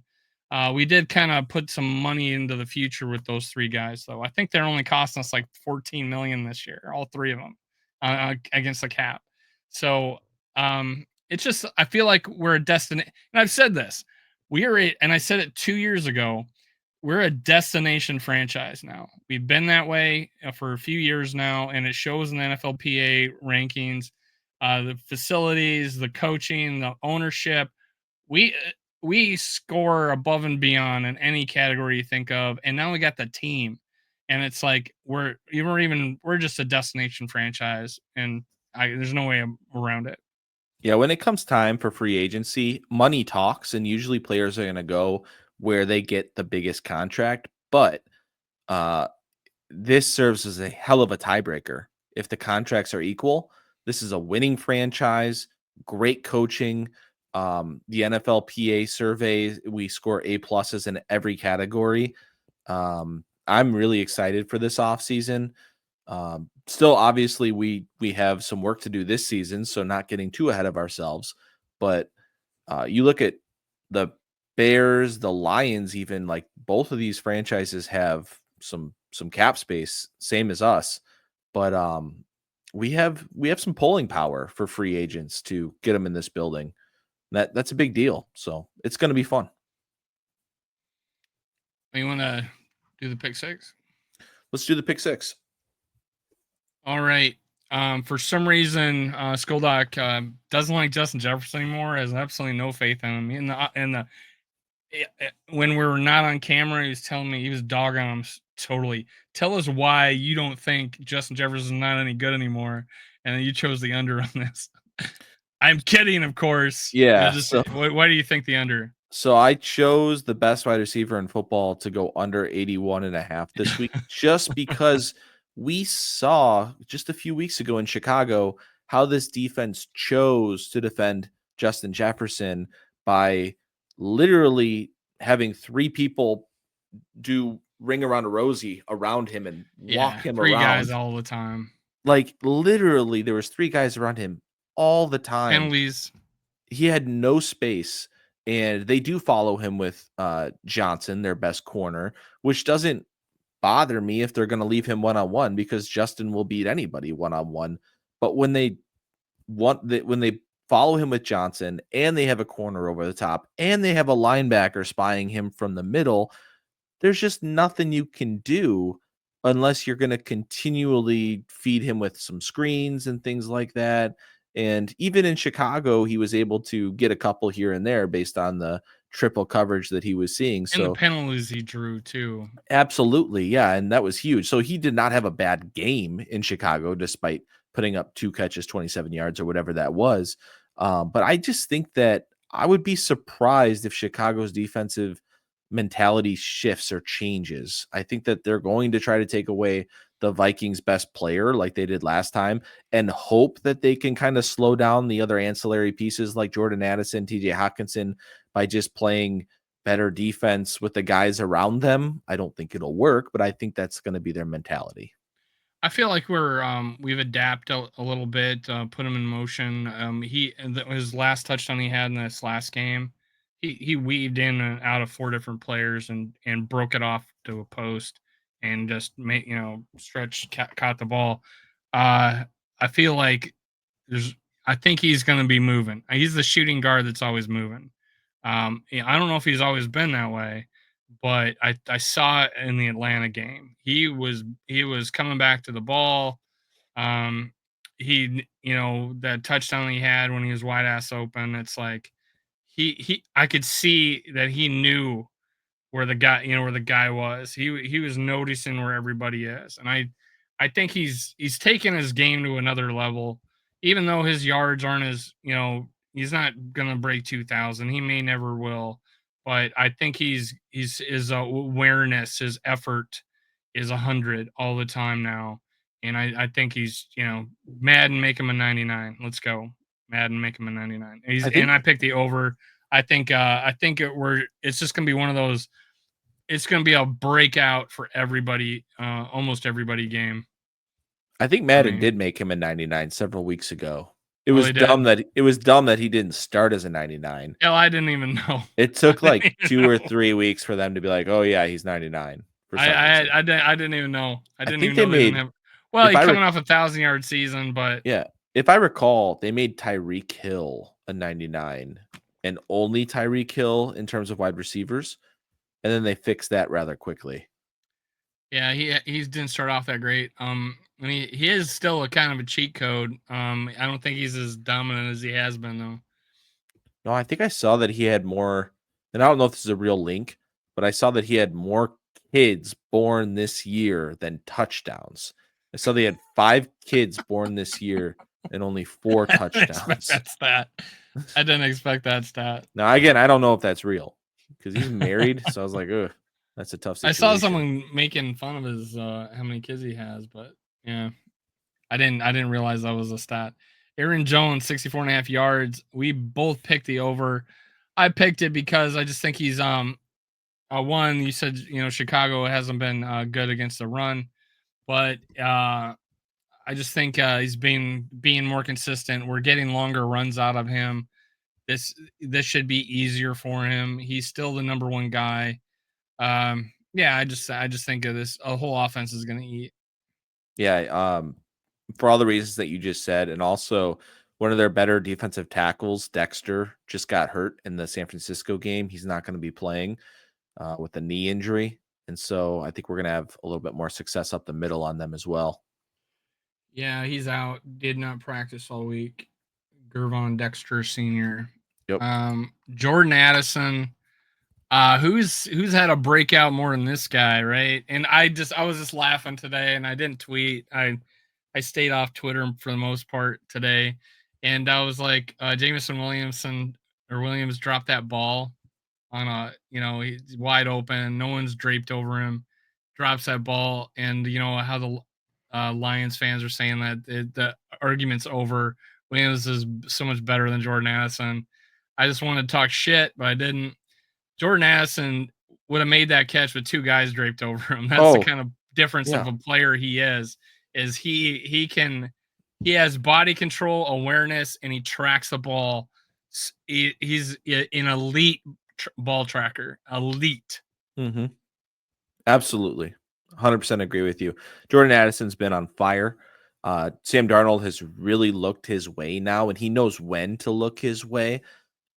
we did kind of put some money into the future with those 3 guys, though. I think they're only costing us like 14 million this year, all 3 of them, against the cap. So it's just I feel like we're a destination. And I've said this. and I said it 2 years ago, we're a destination franchise now. We've been that way for a few years now, and it shows in the NFLPA rankings. The facilities, the coaching, the ownership, we we score above and beyond in any category you think of, and now we got the team, and it's like we're just a destination franchise, and there's no way around it.
Yeah, when it comes time for free agency, money talks, and usually players are going to go where they get the biggest contract. But uh, this serves as a hell of a tiebreaker. If the contracts are equal, this is a winning franchise, great coaching. The NFLPA survey, we score A pluses in every category. I'm really excited for this offseason. Still, obviously, we have some work to do this season, so not getting too ahead of ourselves. But you look at the Bears, the Lions, even like both of these franchises have some cap space, same as us. But we have some polling power for free agents to get them in this building. That's a big deal. So it's going to be fun.
You want to do the pick six?
Let's do the pick six.
All right. For some reason, Skoldock doesn't like Justin Jefferson anymore. Has absolutely no faith in him. When we were not on camera, he was telling me he was dogging him totally. Tell us why you don't think Justin Jefferson's not any good anymore, and then you chose the under on this. I'm kidding, of course.
Yeah.
Why do you think the under?
So I chose the best wide receiver in football to go under 81.5 this week, just because we saw just a few weeks ago in Chicago how this defense chose to defend Justin Jefferson by literally having three people do ring around a rosy around him and walk him
three
around.
Guys all the time.
Like literally there was three guys around him all the time.
Penalties.
He had no space. And they do follow him with Johnson, their best corner, which doesn't bother me if they're going to leave him one-on-one because Justin will beat anybody one-on-one. But when they follow him with Johnson and they have a corner over the top and they have a linebacker spying him from the middle, there's just nothing you can do unless you're going to continually feed him with some screens and things like that. And even in Chicago, he was able to get a couple here and there based on the triple coverage that he was seeing.
And
so
the penalties he drew too.
Absolutely. Yeah. And that was huge. So he did not have a bad game in Chicago, despite putting up 2 catches, 27 yards or whatever that was. But I just think that I would be surprised if Chicago's defensive mentality shifts or changes. I think that they're going to try to take away the Vikings' best player like they did last time and hope that they can kind of slow down the other ancillary pieces like Jordan Addison, TJ Hawkinson by just playing better defense with the guys around them. I don't think it'll work, but I think that's going to be their mentality.
I feel like we've adapted a little bit, put him in motion. His last touchdown he had in this last game, he weaved in and out of 4 different players and broke it off to a post and just caught the ball. I feel like I think he's going to be moving. He's the shooting guard that's always moving. I don't know if he's always been that way, but I saw it in the Atlanta game. He was coming back to the ball. That touchdown he had when he was wide ass open. It's like I could see that he knew where the guy was. He was noticing where everybody is, and I think he's taken his game to another level. Even though his yards aren't as he's not gonna break 2,000. He may never will, but I think his awareness, his effort is 100 all the time now, and I think he's Madden make him a 99. Let's go, Madden make him a 99. And I picked the over. I think it's just gonna be one of those. It's gonna be a breakout for everybody, almost everybody game.
I think Madden did make him a 99 several weeks ago. It
Oh,
was
they
dumb
did?
that he didn't start as a 99.
Hell, I didn't even know.
It took
I
like
didn't even
2 or
know.
3 weeks for them to be like, "Oh yeah, he's 99." For some reason.
I didn't even know. I didn't
think
even know
they
they didn't
made-
have. Well,
if
he's
I
coming
rec-
off a 1,000-yard season, but
Yeah. If I recall, they made Tyreek Hill a 99 and only Tyreek Hill in terms of wide receivers, and then they fixed that rather quickly.
Yeah, he didn't start off that great. I mean, he is still a kind of a cheat code. I don't think he's as dominant as he has been though.
No, I think I saw that he had more, and I don't know if this is a real link, but I saw that he had more kids born this year than touchdowns. I saw they had 5 kids born this year and only 4
I didn't expect
touchdowns.
that stat. I didn't expect that stat.
Now, again, I don't know if that's real because he's married. So I was like, ugh, that's a tough
I saw
situation.
someone making fun of his how many kids he has, but yeah, I didn't realize that was a stat. Aaron Jones, 64 and a half yards. We both picked the over. I picked it because I just think he's one. You said Chicago hasn't been good against the run, but I just think he's being more consistent. We're getting longer runs out of him. This should be easier for him. He's still the number one guy. Yeah, I just think of this. A whole offense is going to eat.
Yeah, for all the reasons that you just said, and also one of their better defensive tackles, Dexter, just got hurt in the San Francisco game. He's not going to be playing with a knee injury, and so I think we're going to have a little bit more success up the middle on them as well.
Yeah, he's out. Did not practice all week. Gervon Dexter Sr.
Yep.
Jordan Addison. Who's had a breakout more than this guy, right? And I was just laughing today, and I didn't tweet. I stayed off Twitter for the most part today, and I was like, Williams dropped that ball on he's wide open, no one's draped over him, drops that ball, and you know how the Lions fans are saying that the argument's over. Williams is so much better than Jordan Addison. I just wanted to talk shit, but I didn't. Jordan Addison would have made that catch with 2 guys draped over him. That's the kind of difference of a player he is. He has body control, awareness, and he tracks the ball. He's an elite ball tracker. Elite.
Mm-hmm. Absolutely. 100% agree with you. Jordan Addison's been on fire. Sam Darnold has really looked his way now, and he knows when to look his way.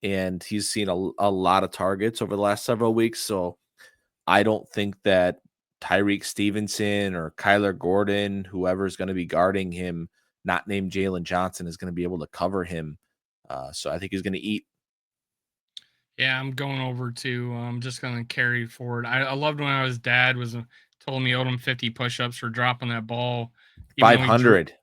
And he's seen a lot of targets over the last several weeks. So I don't think that Tyreek Stevenson or Kyler Gordon, whoever is going to be guarding him, not named Jalen Johnson, is going to be able to cover him. So I think he's going to eat.
Yeah, I'm going over to. I'm just going to carry forward. I loved when his dad told me he owed him 50 push-ups for dropping that ball.
500.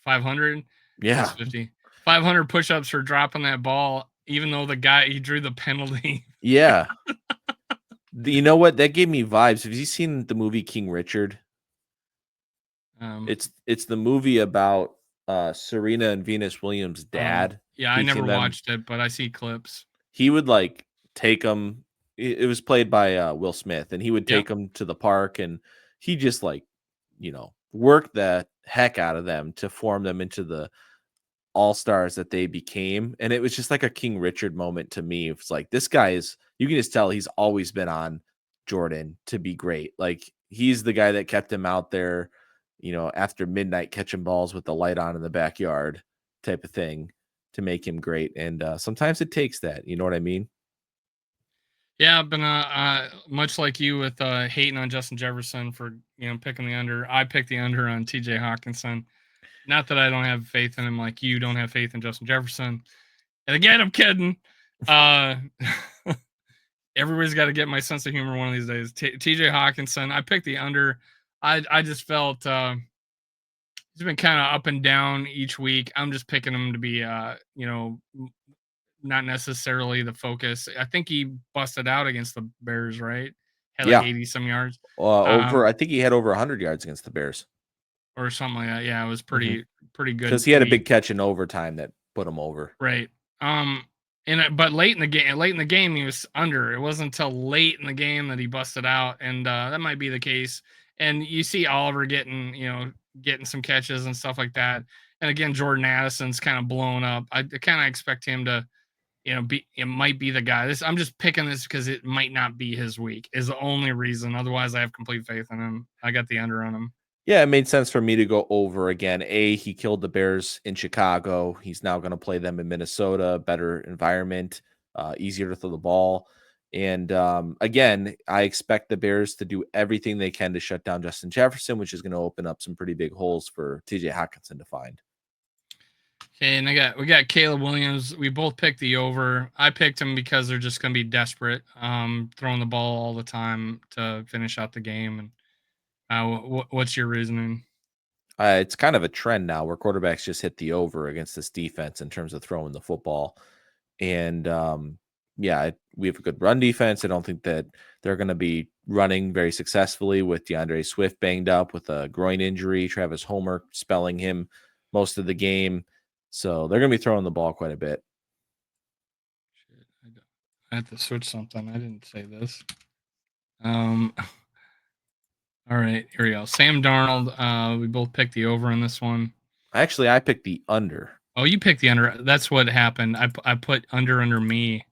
500.
Yeah.
That's 50. 500 push-ups for dropping that ball, even though he drew the penalty.
Yeah. You know what? That gave me vibes. Have you seen the movie King Richard? It's the movie about Serena and Venus Williams' dad.
Yeah, I never watched it, but I see clips.
He would like take them. It was played by Will Smith, and he would take them to the park, and he just worked the heck out of them to form them into the all-stars that they became. And it was just like a King Richard moment to me. It's like, this guy you can just tell he's always been on Jordan to be great. Like, he's the guy that kept him out there, after midnight, catching balls with the light on in the backyard type of thing to make him great. And sometimes it takes that, you know what I mean?
Yeah, I've been much like you with hating on Justin Jefferson for picking the under. I picked the under on TJ Hawkinson. Not that I don't have faith in him like you don't have faith in Justin Jefferson. And again, I'm kidding. Everybody's got to get my sense of humor one of these days. TJ Hawkinson, I picked the under. I just felt he's been kind of up and down each week. I'm just picking him to be not necessarily the focus. I think he busted out against the Bears, right? Had like 80 some yards.
I think he had over 100 yards against the Bears.
Or something like that. Yeah, it was pretty good.
Because he had a big catch in overtime that put him over.
Right. But late in the game, he was under. It wasn't until late in the game that he busted out, and that might be the case. And you see Oliver getting some catches and stuff like that. And again, Jordan Addison's kind of blown up. I kind of expect him to, it might be the guy. I'm just picking this because it might not be his week. Is the only reason. Otherwise, I have complete faith in him. I got the under on him.
Yeah, it made sense for me to go over again. He killed the Bears in Chicago. He's now going to play them in Minnesota, better environment. easier to throw the ball. And again, I expect the Bears to do everything they can to shut down Justin Jefferson, which is going to open up some pretty big holes for TJ Hawkinson to find.
Okay, and we got Caleb Williams. We both picked the over. I picked him because they're just going to be desperate, throwing the ball all the time to finish out the game. And what's your reasoning?
It's kind of a trend now where quarterbacks just hit the over against this defense in terms of throwing the football. And we have a good run defense. I don't think that they're going to be running very successfully with DeAndre Swift banged up with a groin injury, Travis Homer spelling him most of the game. So they're going to be throwing the ball quite a bit.
Shit, I had to switch something. I didn't say this. All right, here we go. Sam Darnold. We both picked the over on this one.
Actually, I picked the under.
Oh, you picked the under. That's what happened. I put under me.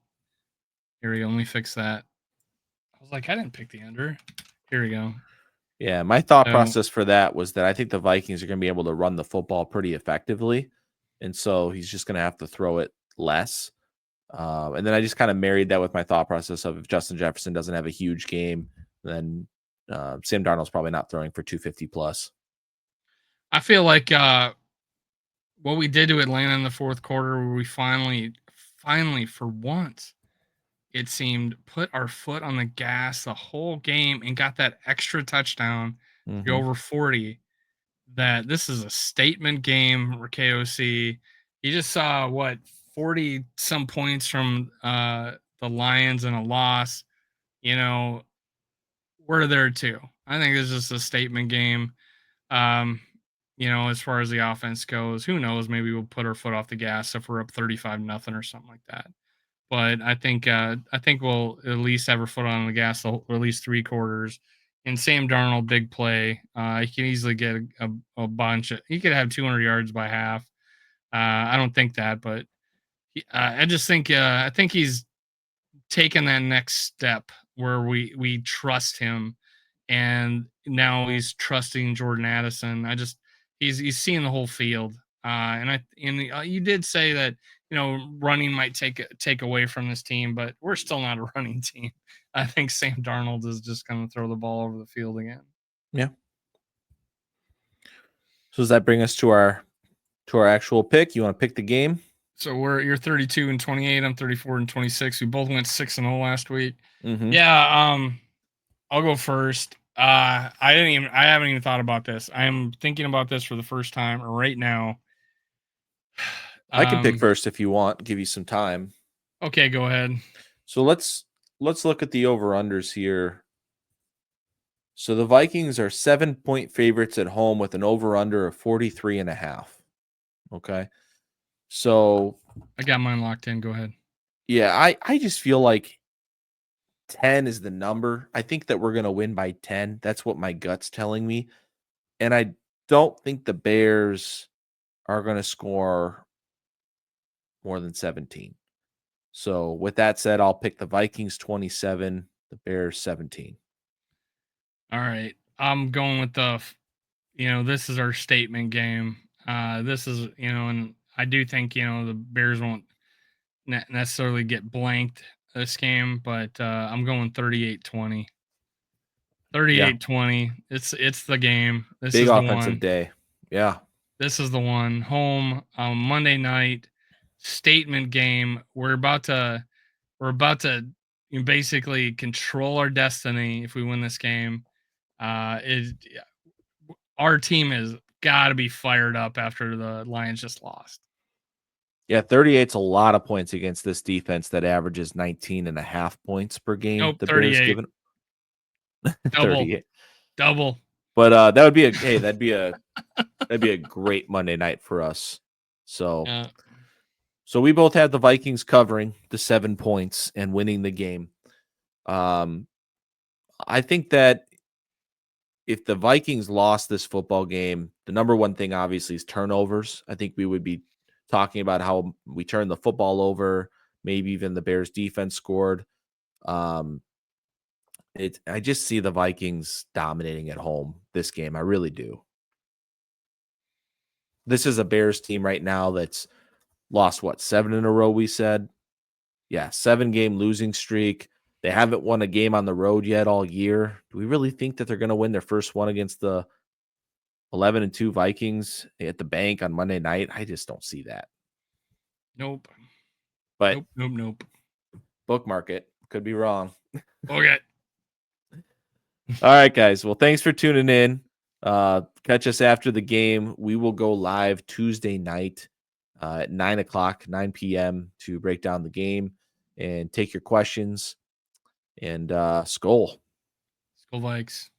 Here we go. Let me fix that. I was like, I didn't pick the under. Here we go.
Yeah, my thought process for that was that I think the Vikings are going to be able to run the football pretty effectively. And so he's just going to have to throw it less. And then I just kind of married that with my thought process of if Justin Jefferson doesn't have a huge game, then Sam Darnold's probably not throwing for 250 plus.
I feel like what we did to Atlanta in the fourth quarter, where we finally, for once, it seemed, put our foot on the gas the whole game and got that extra touchdown to go over 40. That this is a statement game for KOC. You just saw 40 some points from the Lions and a loss. We're there too. I think it's just a statement game. As far as the offense goes, who knows? Maybe we'll put our foot off the gas if we're up 35-0 or something like that. But I think we'll at least have our foot on the gas at least 3 quarters. And Sam Darnold, big play. He can easily get a bunch. He could have 200 yards by half. I don't think that, but I just think I think he's taken that next step where we trust him, and now he's trusting Jordan Addison. He's seeing the whole field. And you did say that running might take away from this team, but we're still not a running team. I think Sam Darnold is just going to throw the ball over the field again.
Yeah. So does that bring us to our actual pick? You want to pick the game?
So you're 32-28. I'm 34-26. We both went 6-0 last week.
Mm-hmm.
Yeah. I'll go first. I haven't even thought about this. I'm thinking about this for the first time right now.
I can pick first if you want. Give you some time.
Okay, go ahead.
So let's look at the over-unders here. So the Vikings are 7-point favorites at home with an over-under of 43.5. Okay. So
I got mine locked in. Go ahead.
Yeah, I just feel like 10 is the number. I think that we're going to win by 10. That's what my gut's telling me. And I don't think the Bears are going to score more than 17. So with that said, I'll pick the Vikings 27, the Bears 17.
All right. I'm going with this is our statement game. This is, and I do think, the Bears won't necessarily get blanked this game, but I'm going 38-20. 38-20. It's the game. This
Big
is the
offensive
one.
day. Yeah.
This is the one. Home Monday night statement game. We're about to basically control our destiny if we win this game. Our team has got to be fired up after the Lions just lost.
Yeah, 38's a lot of points against this defense that averages 19.5 points per game.
Nope,
the
38.
Bears given
Double.
38.
Double.
But that would be that'd be a great Monday night for us. So So we both had the Vikings covering the 7 points and winning the game. I think that if the Vikings lost this football game, the number one thing obviously is turnovers. I think we would be talking about how we turned the football over, maybe even the Bears defense scored. I just see the Vikings dominating at home this game. I really do. This is a Bears team right now that's lost 7 in a row, we said. Yeah, 7-game losing streak. They haven't won a game on the road yet all year. Do we really think that they're going to win their first one against the 11-2 Vikings at the bank on Monday night? I just don't see that.
Nope.
But
Nope.
bookmark it. Could be wrong.
Okay.
All right, guys. Well, thanks for tuning in. Catch us after the game. We will go live Tuesday night at 9 p.m. to break down the game and take your questions. And Skol.
Skol Vikes.